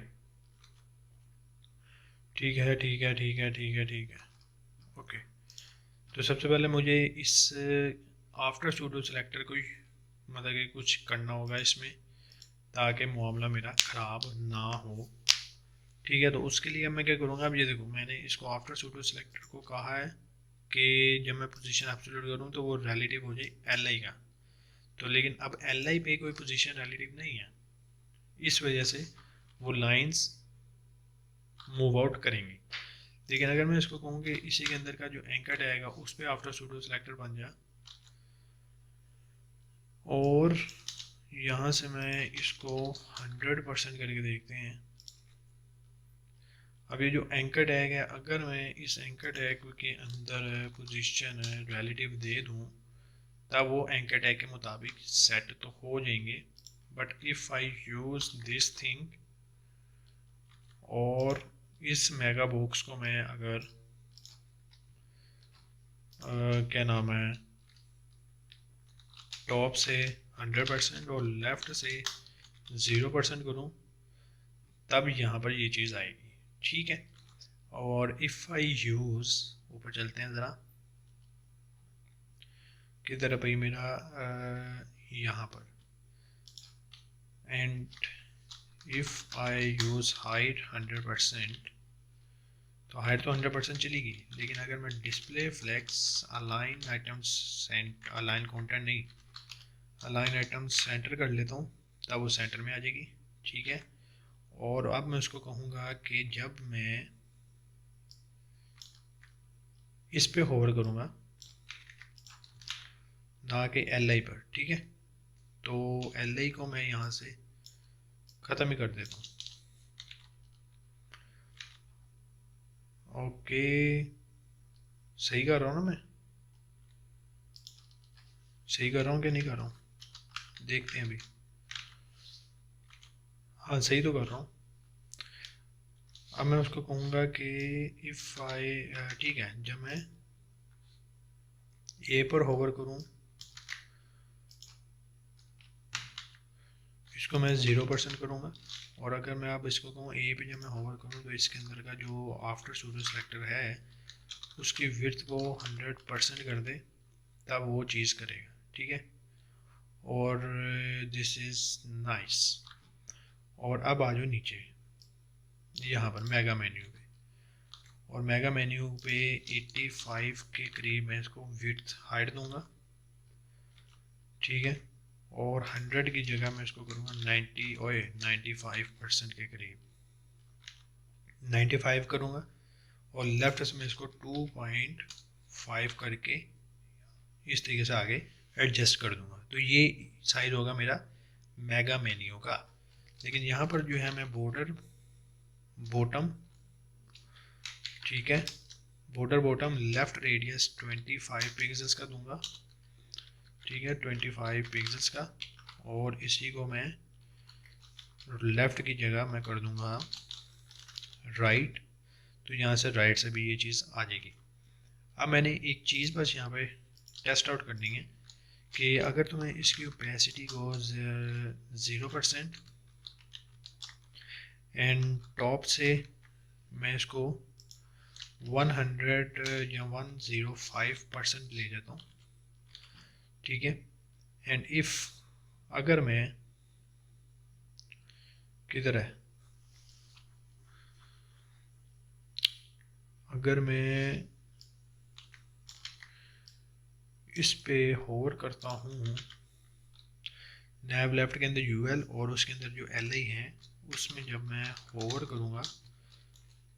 A: ठीक है ठीक है ठीक है ठीक है ठीक है, ओके। तो सबसे पहले मुझे इस आफ्टर सूडो सिलेक्टर को मतलब कि कुछ करना होगा इसमें ताकि मामला मेरा ख़राब ना हो, ठीक है। तो उसके लिए मैं क्या करूँगा, अब ये देखो मैंने इसको आफ्टर सूडो सिलेक्टर को कहा है कि जब मैं पोजीशन एब्सोल्यूट करूँ तो वो रिलेटिव हो जाए LI का। तो लेकिन अब LI पे कोई पोजीशन रिलेटिव नहीं है, इस वजह से वो लाइंस मूव आउट करेंगी। लेकिन अगर मैं इसको कहूँ कि इसी के अंदर का जो एंकर आएगा उस पर आफ्टर सूडो सिलेक्टर बन जाए, और यहाँ से मैं इसको 100% करके देखते हैं। अब ये जो एंकर टैग है अगर मैं इस एंकर टैग के अंदर पोजीशन रिलेटिव दे दूँ तब वो एंकर टैग के मुताबिक सेट तो हो जाएंगे। But if I use this thing और इस मेगा बॉक्स को मैं अगर क्या नाम है टॉप से 100% और लेफ़्ट से 0% करूँ तब यहाँ पर ये चीज़ आएगी, ठीक है। और इफ़ आई यूज़ ऊपर चलते हैं ज़रा, किधर है भाई मेरा यहाँ पर and if I use height 100%, तो हाइट तो 100% चलेगी, लेकिन अगर मैं display flex align items align content नहीं, अलाइन आइटम्स सेंटर कर लेता हूँ, तब वो सेंटर में आ जाएगी। ठीक है, और अब मैं उसको कहूँगा कि जब मैं इस पे होवर करूँगा ना कि एल आई पर, ठीक है, तो एल आई को मैं यहाँ से ख़त्म ही कर देता हूँ। ओके, सही कर रहा हूँ ना मैं? सही कर रहा हूँ कि नहीं कर रहा हूँ, देखते हैं अभी। हाँ, सही तो कर रहा हूँ। अब मैं उसको कहूँगा कि इफ़ आई, ठीक है, जब मैं ए पर होवर करूँ, इसको मैं 0% करूँगा, और अगर मैं अब इसको कहूँ ए पे जब मैं होवर करूँ, तो इसके अंदर का जो आफ्टर सूडो सेलेक्टर है उसकी विड्थ को 100% कर दे, तब वो चीज़ करेगा। ठीक है, और दिस इज़ नाइस। और अब आ जाओ नीचे यहाँ पर मेगा मेन्यू पे, और मेगा मेन्यू पे 85 के करीब मैं इसको विड्थ हाइट दूंगा। ठीक है, और 100 की जगह मैं इसको करूँगा 95% के करीब, 95 करूँगा, और लेफ्ट से मैं इसको 2.5 करके इस तरीके से आगे एडजस्ट कर दूंगा। तो ये साइज होगा मेरा मेगा मेन्यू का। लेकिन यहाँ पर जो है मैं बॉर्डर बॉटम, ठीक है, border bottom left radius 25 pixels का दूंगा। ठीक है, 25 पिक्सल्स का, और इसी को मैं लेफ़्ट की जगह मैं कर दूंगा राइट, तो यहाँ से राइट से भी ये चीज़ आ जाएगी। अब मैंने एक चीज़ बस यहाँ पे टेस्ट आउट करनी है कि अगर तुम्हें इसकी ओपेसिटी को 0% एंड टॉप से मैं इसको 100 या 105% ले जाता हूँ। ठीक है, एंड इफ़ अगर मैं किधर है, अगर मैं इस पे होवर करता हूँ नैव लेफ्ट के अंदर यूएल और उसके अंदर जो एल आई है उसमें जब मैं होवर करूँगा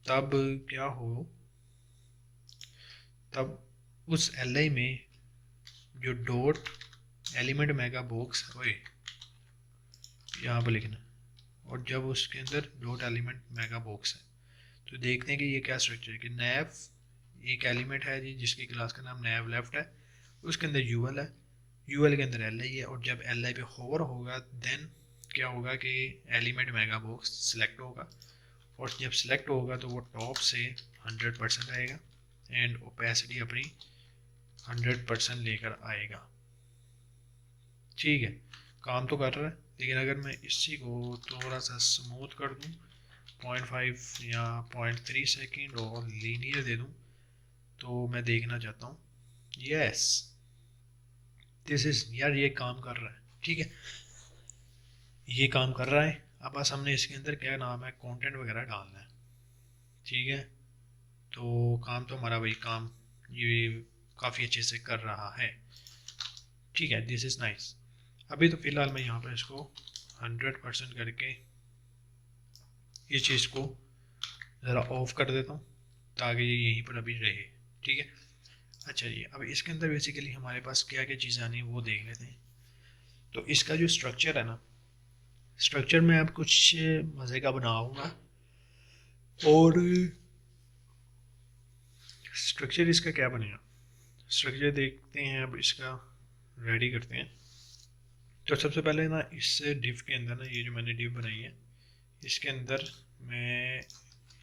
A: तब क्या हो, तब उस एल आई में जो डॉट एलिमेंट मेगा बॉक्स ओए यहाँ पर लिखना, और जब उसके अंदर डॉट एलिमेंट मेगा बॉक्स है, तो देखते हैं कि ये क्या स्ट्रक्चर है कि नैव एक एलिमेंट है जी जिसकी क्लास का नाम नैव लेफ्ट है, उसके अंदर यूएल है, यूएल के अंदर एल आई है, और जब एल आई पे होवर होगा देन क्या होगा कि एलिमेंट मेगा बॉक्स सिलेक्ट होगा, और जब सिलेक्ट होगा तो वो टॉप से 100% आएगा एंड ओपेसिटी अपनी 100% लेकर आएगा। ठीक है, काम तो कर रहा है, लेकिन अगर मैं इसी को थोड़ा सा स्मूथ कर दूं 0.5 या 0.3 सेकेंड और लीनियर दे दूं, तो मैं देखना चाहता हूँ। यस, दिस इज, यार ये काम कर रहा है। ठीक है, ये काम कर रहा है। अब बस हमने इसके अंदर क्या नाम है कंटेंट वगैरह डालना है। ठीक है, तो काम तो हमारा वही काम ये काफ़ी अच्छे से कर रहा है। ठीक है, दिस इज़ नाइस। अभी तो फ़िलहाल मैं यहाँ पर इसको 100% करके इस चीज़ को ज़रा ऑफ कर देता हूँ ताकि ये यहीं पर अभी रहे। ठीक है, अच्छा जी, अब इसके अंदर बेसिकली हमारे पास क्या क्या चीज़ें आनी है वो देख लेते हैं। तो इसका जो स्ट्रक्चर है ना, स्ट्रक्चर में अब कुछ मज़े का बनाऊँगा, और स्ट्रक्चर इसका क्या बनेगा, स्ट्रक्चर देखते हैं। अब इसका रेडी करते हैं। तो सबसे पहले ना इस डिव के अंदर ना, ये जो मैंने डिव बनाई है इसके अंदर मैं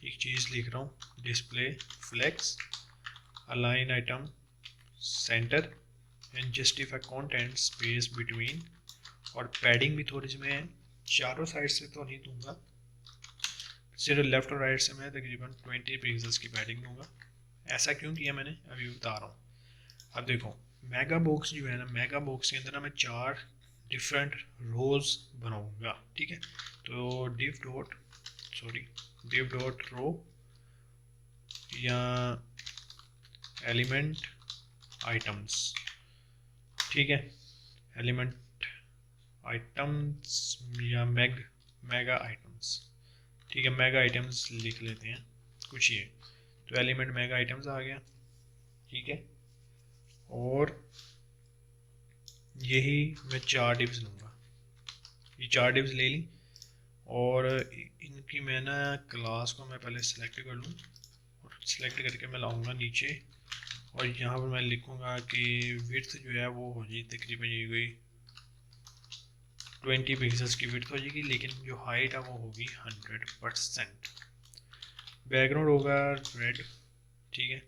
A: एक चीज़ लिख रहा हूँ, display flex align item centre and justify content space between, और पैडिंग भी थोड़ी सी मैं चारों साइड से तो नहीं दूंगा, सिर्फ लेफ्ट और राइट से मैं तकरीबन 20 पिक्सल्स की पैडिंग दूंगा। ऐसा क्यों किया मैंने अभी बता रहा हूँ। अब देखो मेगा बॉक्स जो है ना, मेगा बॉक्स के अंदर ना मैं 4 डिफरेंट रोज बनाऊंगा, ठीक है। तो div डॉट रो या एलिमेंट आइटम्स, ठीक है, एलिमेंट आइटम्स या मेगा आइटम्स, ठीक है, मेगा आइटम्स लिख लेते हैं कुछ ये। तो एलिमेंट मेगा आइटम्स आ गया, ठीक है। और यही मैं 4 डिव्स लूँगा, ये 4 डिव्स ले ली और इनकी मैं ना क्लास को मैं पहले सेलेक्ट कर लूँ और सेलेक्ट करके मैं लाऊंगा नीचे और यहाँ पर मैं लिखूँगा कि विड्थ जो है वो हो जाए तकरीबन ये कोई 20 पिक्सल्स की विड्थ हो जाएगी, लेकिन जो हाइट है वो होगी 100%। बैकग्राउंड होगा रेड, ठीक है।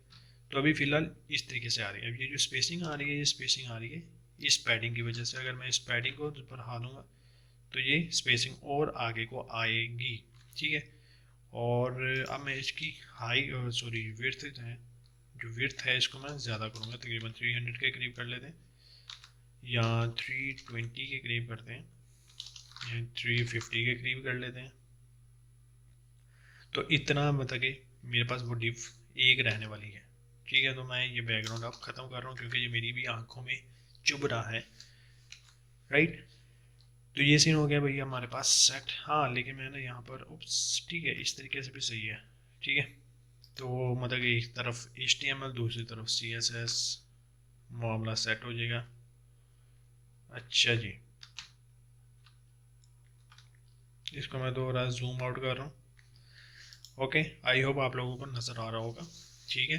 A: तो अभी फ़िलहाल इस तरीके से आ रही है। अब ये जो स्पेसिंग आ रही है, ये स्पेसिंग आ रही है इस पैडिंग की वजह से। अगर मैं इस पैडिंग को बढ़ा दूँगा तो ये स्पेसिंग और आगे को आएगी, ठीक है। और अब मैं इसकी विड्थ है, जो विड्थ है इसको मैं ज़्यादा करूँगा, तकरीबन 300 के करीब कर लेते हैं या 320 के करीब करते हैं या 350 के करीब कर लेते हैं। तो इतना मतलब कि मेरे पास वो डिव एक रहने वाली है, ठीक है। तो मैं ये बैकग्राउंड अब ख़त्म कर रहा हूँ क्योंकि ये मेरी भी आंखों में चुभ रहा है, राइट। तो ये सीन हो गया भैया हमारे पास सेट। हाँ लेकिन मैंने यहाँ पर उप्स, ठीक है, इस तरीके से भी सही है, ठीक है। तो मतलब कि एक तरफ HTML दूसरी तरफ CSS, मामला सेट हो जाएगा। अच्छा जी, इसको मैं दोबारा जूम आउट कर रहा हूँ। ओके, आई होप आप लोगों को नज़र आ रहा होगा, ठीक है।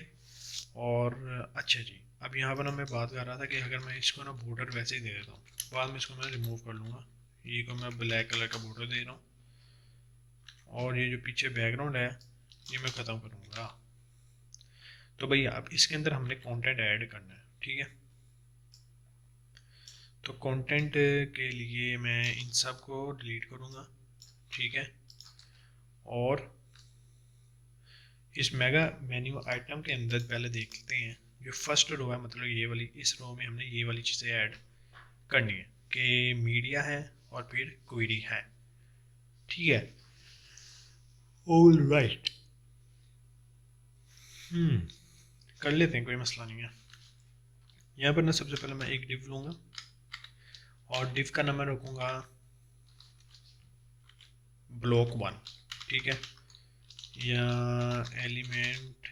A: और अच्छा जी, अब यहाँ पर मैं बात कर रहा था कि अगर मैं इसको ना बॉर्डर वैसे ही दे देता हूँ, बाद में इसको मैं रिमूव कर लूँगा, ये को मैं ब्लैक कलर का बॉर्डर दे रहा हूँ और ये जो पीछे बैकग्राउंड है ये मैं ख़त्म करूँगा। तो भैया अब इसके अंदर हमने कंटेंट ऐड करना है, ठीक है। तो कंटेंट के लिए मैं इन सब को डिलीट करूँगा, ठीक है। और इस मेगा मेन्यू आइटम के अंदर पहले देखते हैं जो फर्स्ट रो है, मतलब ये वाली, इस रो में हमने ये वाली चीज़ें ऐड करनी है कि मीडिया है और फिर क्वेरी है, ठीक है। ऑल राइट, कर लेते हैं, कोई मसला नहीं है। यहाँ पर ना सबसे पहले मैं एक डिव लूँगा और डिव का नाम मैं रखूँगा ब्लॉक 1, ठीक है, या एलिमेंट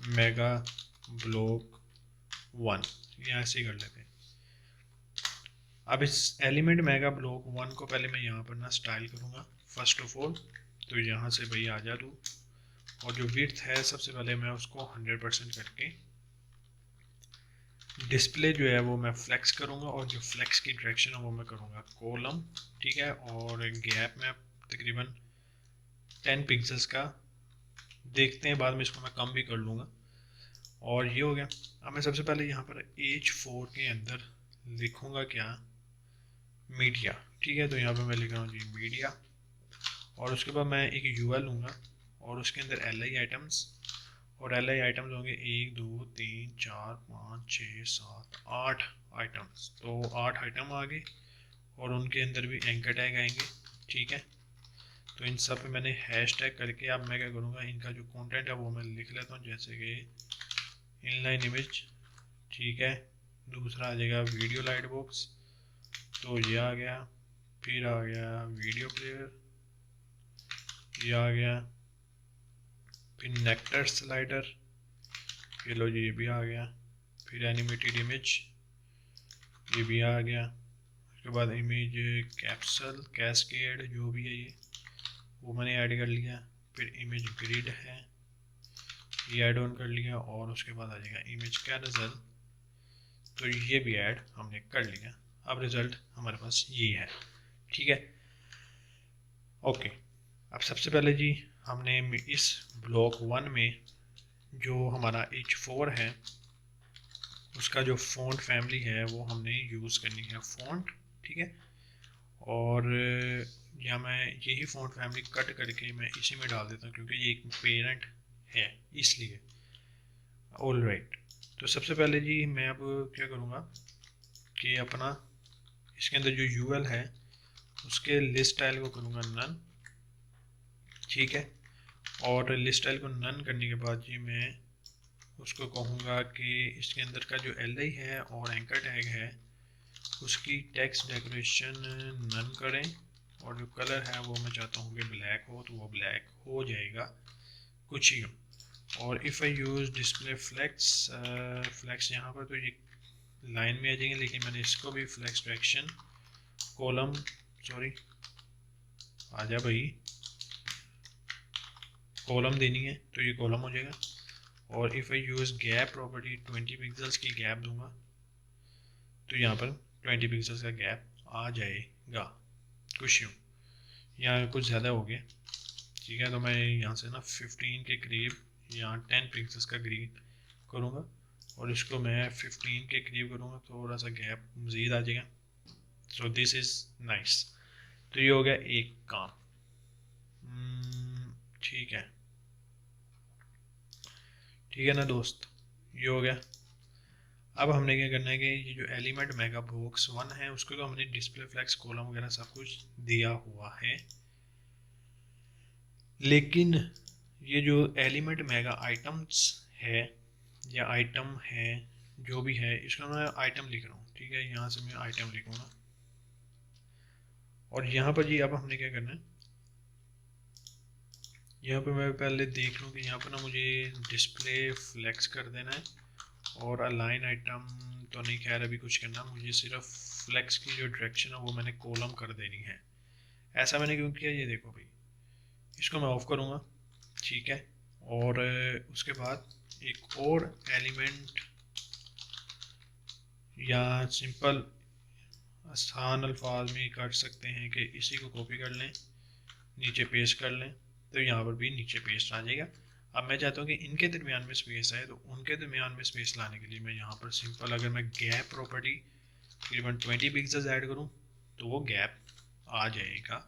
A: मेगा ब्लॉक 1, या ऐसे ही कर लेते हैं। अब इस एलिमेंट मेगा ब्लॉक 1 को पहले मैं यहाँ पर ना स्टाइल करूँगा फर्स्ट ऑफ ऑल। तो यहाँ से भाई आ जा दूँ और जो विड्थ है सबसे पहले मैं उसको 100% करके डिस्प्ले जो है वो मैं फ्लेक्स करूँगा और जो फ्लेक्स की डायरेक्शन है वो मैं करूँगा कॉलम, ठीक है। और गैप में तकरीबन 10 पिक्सल्स का देखते हैं, बाद में इसको मैं कम भी कर लूँगा। और ये हो गया। अब मैं सबसे पहले यहाँ पर H4 के अंदर लिखूँगा क्या, मीडिया, ठीक है। तो यहाँ पर मैं लिख रहा हूँ जी मीडिया और उसके बाद मैं एक UL लूँगा और उसके अंदर LI आइटम्स, और LI आइटम्स होंगे 1 2 3 4 5 6 7 8 आइटम्स। तो 8 आइटम आ गए और उनके अंदर भी एंकर टैग आएंगे, ठीक है। तो इन सब पे मैंने हैश टैग करके अब मैं क्या करूँगा, इनका जो कंटेंट है वो मैं लिख लेता हूँ, जैसे कि इनलाइन इमेज, ठीक है। दूसरा आ जाएगा वीडियो लाइट बॉक्स, तो ये आ गया। फिर आ गया वीडियो प्लेयर, ये आ गया। फिर नेक्टर स्लाइडर, ये लो जी ये भी आ गया। फिर एनिमेटेड इमेज, ये भी आ गया। उसके बाद इमेज कैप्सल कैस्केड जो भी है ये वो मैंने ऐड कर लिया। फिर इमेज ग्रिड है ये ऐड ऑन कर लिया और उसके बाद आ जाएगा इमेज कैरोसेल, तो ये भी ऐड हमने कर लिया। अब रिज़ल्ट हमारे पास ये है, ठीक है। ओके, अब सबसे पहले जी हमने इस ब्लॉक 1 में जो हमारा H4 है उसका जो फ़ॉन्ट फैमिली है वो हमने यूज़ करनी है फ़ॉन्ट, ठीक है। और या मैं यही फ़ॉन्ट फैमिली कट करके मैं इसी में डाल देता हूँ क्योंकि ये एक पेरेंट है इसलिए। ऑल राइट, तो सबसे पहले जी मैं अब क्या करूँगा कि अपना इसके अंदर जो यूएल है उसके लिस्ट स्टाइल को करूँगा नन, ठीक है। और लिस्ट स्टाइल को नन करने के बाद जी मैं उसको कहूँगा कि इसके अंदर का जो LI है और एंकर टैग है उसकी टेक्स्ट डेकोरेशन नन करें, और जो कलर है वो मैं चाहता हूँ कि ब्लैक हो, तो वो ब्लैक हो जाएगा कुछ ही हो। और if I use display flex, flex यहाँ पर तो ये लाइन में आ जाएंगे, लेकिन मैंने इसको भी फ्लेक्स डायरेक्शन कॉलम, सॉरी आ जा भाई, कॉलम देनी है तो ये कॉलम हो जाएगा। और if I use gap property 20 pixels की गैप दूंगा तो यहाँ पर 20 पिक्सल्स का गैप आ जाएगा कुछ यूँ। यहाँ कुछ ज़्यादा हो गया, ठीक है, तो मैं यहाँ से ना 15 के करीब यहाँ 10 पिक्सल्स का ग्रीन करूँगा और इसको मैं 15 के करीब करूँगा, थोड़ा सा गैप मज़ीद आ जाएगा। So this is nice. तो ये हो गया एक काम, ठीक है, ठीक है ना दोस्त, ये हो गया। अब हमने क्या करना है कि ये जो एलिमेंट मेगा बॉक्स 1 है उसको तो हमने डिस्प्ले फ्लेक्स कॉलम वगैरह सब कुछ दिया हुआ है, लेकिन ये जो एलिमेंट मेगा आइटम्स है या आइटम है जो भी है, इसका मैं आइटम लिख रहा हूँ, ठीक है, यहाँ से मैं आइटम लिखूँगा। और यहाँ पर जी अब हमने क्या करना है, यहाँ पर मैं पहले देख लूँ कि यहाँ पर ना मुझे डिस्प्ले फ्लेक्स कर देना है, और अलाइन आइटम तो नहीं, खैर अभी कुछ करना, मुझे सिर्फ फ्लेक्स की जो डायरेक्शन है वो मैंने कॉलम कर देनी है। ऐसा मैंने क्यों किया, ये देखो भाई, इसको मैं ऑफ करूँगा, ठीक है। और उसके बाद एक और एलिमेंट या सिंपल आसान अल्फाज में कर सकते हैं कि इसी को कॉपी कर लें, नीचे पेस्ट कर लें, तो यहाँ पर भी नीचे पेस्ट आ जाएगा। अब मैं चाहता हूँ कि इनके दरमियान में स्पेस आए, तो उनके दरमियान में स्पेस लाने के लिए मैं यहाँ पर सिंपल अगर मैं गैप प्रॉपर्टी तकरीबन 20 पिक्सल्स ऐड करूँ तो वो गैप आ जाएगा,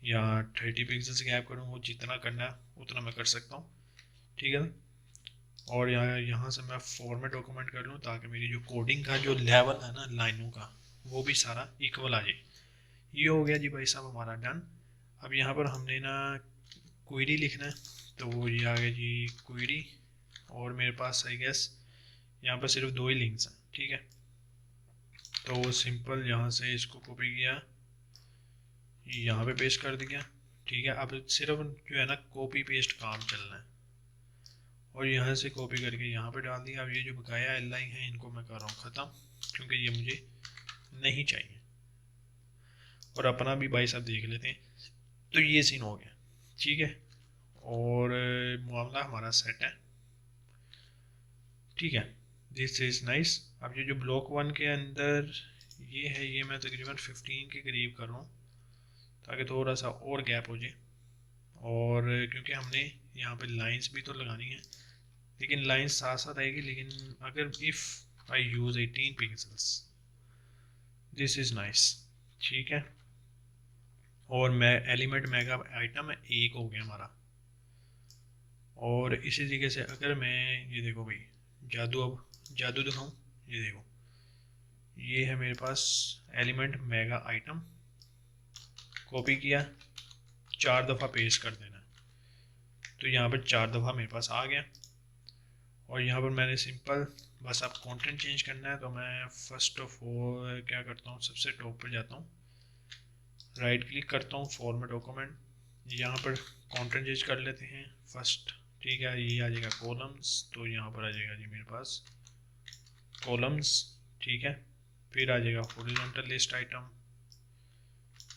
A: या 30 पिक्सल्स गैप करूँ, वो जितना करना है उतना मैं कर सकता हूँ, ठीक है ना। और यहाँ से मैं फॉर्मेट डॉक्यूमेंट कर लूँ ताकि मेरी जो कोडिंग का जो लेवल है ना लाइनों का वो भी सारा इक्वल आ जाए। ये हो गया जी भाई साहब हमारा डन। अब यहाँ पर हमने ना क्वेरी लिखना है, तो ये आ गया जी क्वेरी, और मेरे पास आई गेस यहाँ पर सिर्फ 2 ही लिंक्स हैं, ठीक है। तो सिंपल यहाँ से इसको कॉपी किया, यहाँ पे पेस्ट कर दिया, ठीक है। अब सिर्फ जो है ना कॉपी पेस्ट काम चलना है, और यहाँ से कॉपी करके यहाँ पे डाल दिया। अब ये जो बकाया LI है इनको मैं कर रहा हूँ ख़त्म, क्योंकि ये मुझे नहीं चाहिए। और अपना भी भाई साहब देख लेते हैं, तो ये सीन हो गया, ठीक है। और मामला हमारा सेट है, ठीक है, दिस इज़ नाइस। अब ये जो ब्लॉक 1 के अंदर ये है, ये मैं तकरीबन 15 के करीब कर रहा हूँ ताकि थोड़ा सा और गैप हो जाए। और क्योंकि हमने यहाँ पे लाइंस भी तो लगानी है, लेकिन लाइंस साथ साथ आएगी, लेकिन अगर if I use 18 pixels, this is nice, ठीक है। और मैं एलिमेंट मेगा आइटम है एक हो गया हमारा। और इसी तरीके से अगर मैं ये देखो भाई जादू, अब जादू दिखाऊं, ये देखो ये है मेरे पास एलिमेंट मेगा आइटम, कॉपी किया, 4 दफ़ा पेस्ट कर देना, तो यहाँ पर 4 दफ़ा मेरे पास आ गया। और यहाँ पर मैंने सिंपल बस अब कंटेंट चेंज करना है, तो मैं फर्स्ट ऑफ ऑल क्या करता हूँ, सबसे टॉप पर जाता हूँ, राइट क्लिक करता हूँ, फॉर्मेट डॉक्यूमेंट, यहाँ पर कंटेंट चेंज कर लेते हैं फर्स्ट, ठीक है। ये आ जाएगा कॉलम्स, तो यहाँ पर आ जाएगा जी मेरे पास कॉलम्स, ठीक है। फिर आ जाएगा हॉरिजॉन्टल लिस्ट आइटम,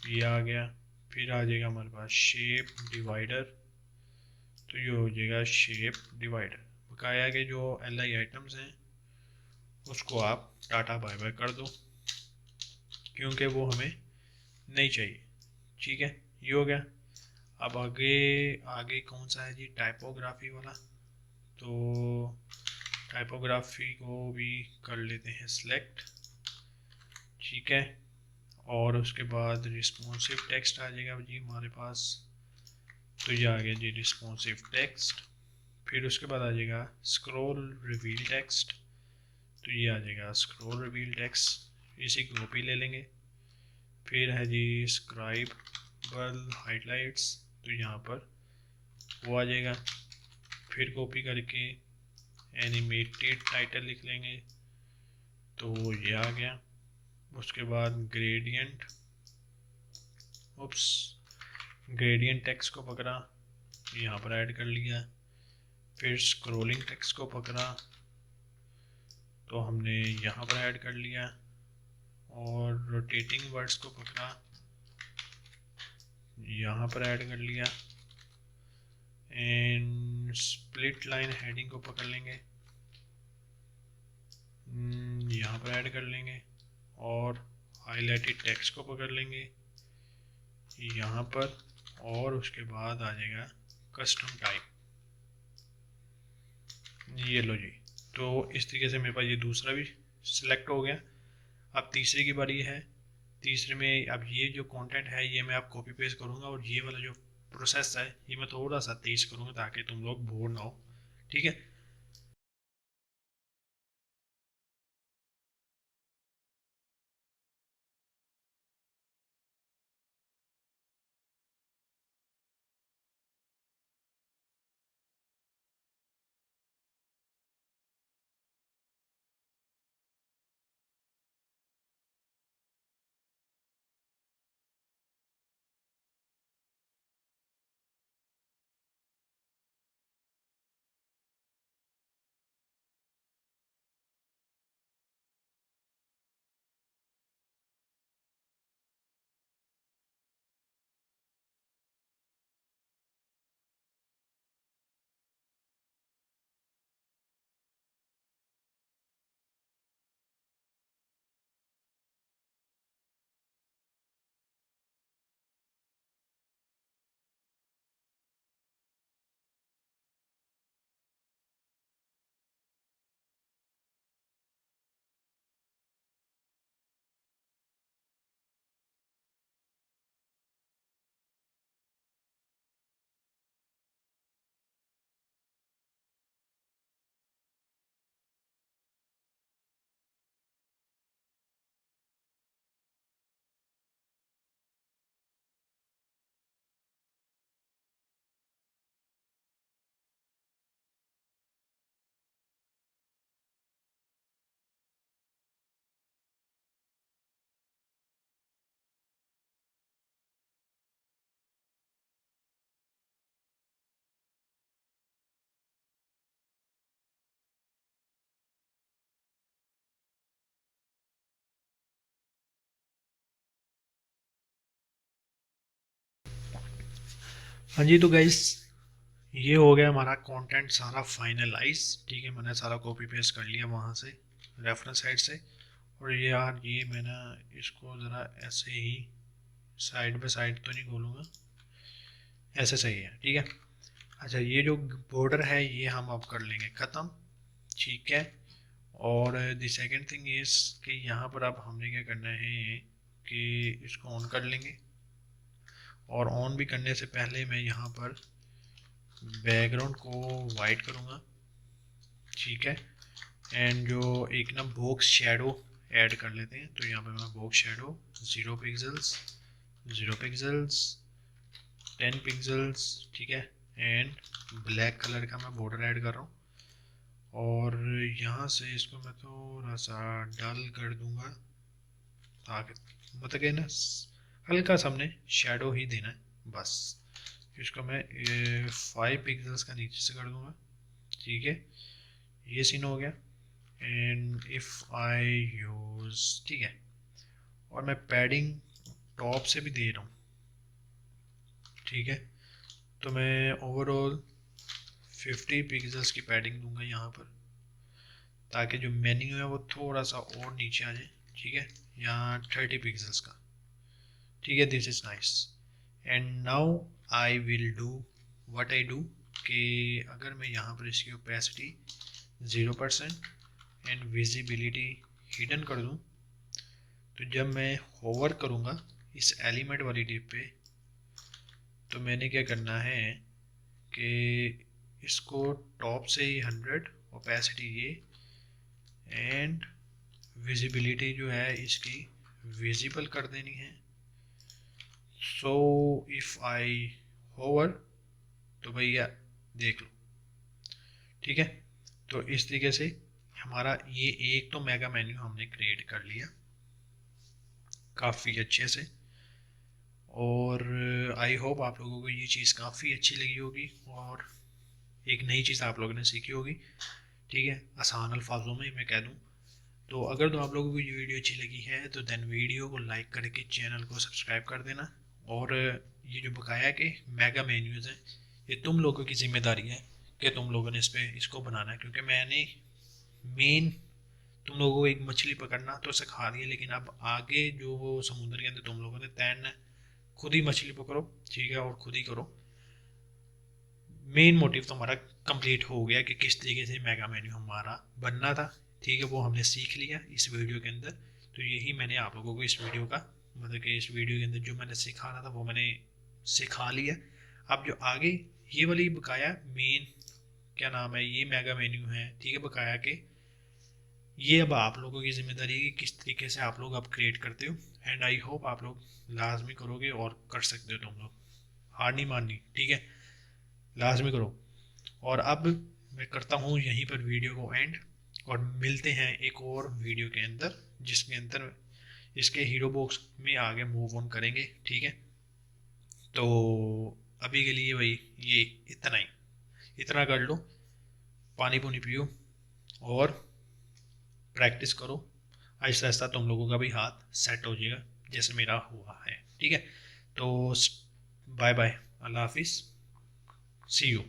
A: ये आ गया। फिर आ जाएगा हमारे पास शेप डिवाइडर, तो ये हो जाएगा शेप डिवाइडर। बकाया के जो LI आइटम्स हैं उसको आप टाटा बाय बाय कर दो, क्योंकि वो हमें नहीं चाहिए, ठीक है, ये हो गया। अब आगे आगे कौन सा है जी, टाइपोग्राफी वाला, तो टाइपोग्राफी को भी कर लेते हैं सिलेक्ट, ठीक है। और उसके बाद रिस्पॉन्सिव टेक्स्ट आ जाएगा जी हमारे पास, तो ये आ गया जी रिस्पॉन्सिव टेक्स्ट। फिर उसके बाद आ जाएगा स्क्रॉल रिवील टेक्स्ट, तो ये आ जाएगा स्क्रॉल रिवील टेक्स्ट, इसी की कॉपी ले लेंगे, फिर है जी स्क्राइबल हाइलाइट्स, तो यहाँ पर वो आ जाएगा। फिर कॉपी करके एनिमेटेड टाइटल लिख लेंगे, तो ये आ गया। उसके बाद ग्रेडियंट, उप्स, ग्रेडियंट टेक्स्ट को पकड़ा, यहाँ पर ऐड कर लिया। फिर स्क्रोलिंग टेक्स्ट को पकड़ा, तो हमने यहाँ पर ऐड कर लिया। और रोटेटिंग वर्ड्स को पकड़ा, यहाँ पर ऐड कर लिया। एंड स्प्लिट लाइन हेडिंग को पकड़ लेंगे, यहाँ पर ऐड कर लेंगे। और हाईलाइटेड टेक्स्ट को पकड़ लेंगे यहाँ पर, और उसके बाद आ जाएगा कस्टम टाइप। ये लो जी, तो इस तरीके से मेरे पास ये दूसरा भी सिलेक्ट हो गया। अब तीसरे की बारी है। तीसरे में अब ये जो कंटेंट है ये मैं आप कॉपी पेस्ट करूँगा, और ये वाला जो प्रोसेस है ये मैं थोड़ा सा तेज करूँगा ताकि तुम लोग बोर ना हो, ठीक है। हाँ जी, तो गाइस ये हो गया हमारा कंटेंट सारा फाइनलाइज, ठीक है। मैंने सारा कॉपी पेस्ट कर लिया वहाँ से, रेफरेंस साइट से। और ये यार ये मैं ना इसको ज़रा ऐसे ही साइड बाय साइड तो नहीं खोलूँगा, ऐसे सही है, ठीक है। अच्छा, ये जो बॉर्डर है ये हम अब कर लेंगे ख़त्म, ठीक है। और द सेकंड थिंग इज़ कि यहाँ पर अब हमने क्या करना है कि इसको ऑन कर लेंगे। और ऑन भी करने से पहले मैं यहाँ पर बैकग्राउंड को वाइट करूँगा, ठीक है। एंड जो एक ना बॉक्स शेडो ऐड कर लेते हैं, तो यहाँ पे मैं बॉक्स शेडो 0 पिक्सल्स 10 पिक्सल्स, ठीक है। एंड ब्लैक कलर का मैं बॉर्डर ऐड कर रहा हूँ। और यहाँ से इसको मैं थोड़ा सा डल कर दूंगा, ताकि मतलब कि ना हल्का सा हमने शेडो ही देना है बस। इसको मैं 5 पिक्सल्स का नीचे से कर दूंगा, ठीक है। ये सीन हो गया। एंड इफ़ आई यूज़, ठीक है। और मैं पैडिंग टॉप से भी दे रहा हूँ, ठीक है। तो मैं ओवरऑल 50 पिक्सल्स की पैडिंग दूंगा यहाँ पर, ताकि जो मेन्यू है वो थोड़ा सा और नीचे आ जाए, ठीक है। यहाँ 30 पिक्सल्स का, ठीक है। This is nice. And now I will do what I do, कि अगर मैं यहाँ पर इसकी ओपेसिटी 0% एंड विजिबिलिटी हिडन कर दूँ, तो जब मैं होवर करूँगा इस एलिमेंट वाली डिप पे, तो मैंने क्या करना है कि इसको टॉप से ही 100 ओपेसिटी ये, एंड विजिबिलिटी जो है इसकी विजिबल कर देनी है, सो इफ़ आई होवर, तो भैया देख लो, ठीक है। तो इस तरीके से हमारा ये एक तो मेगा मेन्यू हमने क्रिएट कर लिया काफ़ी अच्छे से, और आई होप आप लोगों को ये चीज़ काफ़ी अच्छी लगी होगी और एक नई चीज़ आप लोगों ने सीखी होगी, ठीक है। आसान अल्फाजों में मैं कह दूँ तो अगर तो आप लोगों को ये वीडियो अच्छी लगी है तो देन वीडियो को लाइक करके चैनल को सब्सक्राइब कर देना, और ये जो बकाया के मेगा मेन्यूज़ हैं ये तुम लोगों की जिम्मेदारी है कि तुम लोगों ने इसको बनाना है, क्योंकि मैंने मेन तुम लोगों को एक मछली पकड़ना तो सिखा दिया, लेकिन अब आगे जो वो समुद्र के अंदर तुम लोगों ने तैरना है, खुद ही मछली पकड़ो, ठीक है, और खुद ही करो। मेन मोटिव तो हमारा कंप्लीट हो गया कि किस तरीके से मेगा मेन्यू हमारा बनना था, ठीक है, वो हमने सीख लिया इस वीडियो के अंदर। तो यही मैंने आप लोगों को इस वीडियो का मतलब कि इस वीडियो के अंदर जो मैंने सिखाना था वो मैंने सिखा लिया। अब जो आगे ये वाली बकाया मेन क्या नाम है, ये मेगा मेन्यू है, ठीक है, बकाया के ये अब आप लोगों की जिम्मेदारी है कि किस तरीके से आप लोग अब क्रिएट करते हो, एंड आई होप आप लोग लाजमी करोगे और कर सकते हो, तुम लोग हार नहीं माननी, ठीक है, लाजमी करो। और अब मैं करता हूँ यहीं पर वीडियो को एंड, और मिलते हैं एक और वीडियो के अंदर जिसके अंदर इसके हीरो बॉक्स में आगे मूव ऑन करेंगे, ठीक है। तो अभी के लिए भाई ये इतना ही, इतना कर लो, पानी पुनी पियो और प्रैक्टिस करो, आहिस्ता आहिस्ता तुम लोगों का भी हाथ सेट हो जाएगा जैसे मेरा हुआ है, ठीक है। तो बाय बाय, अल्लाह हाफिज़, सी यू।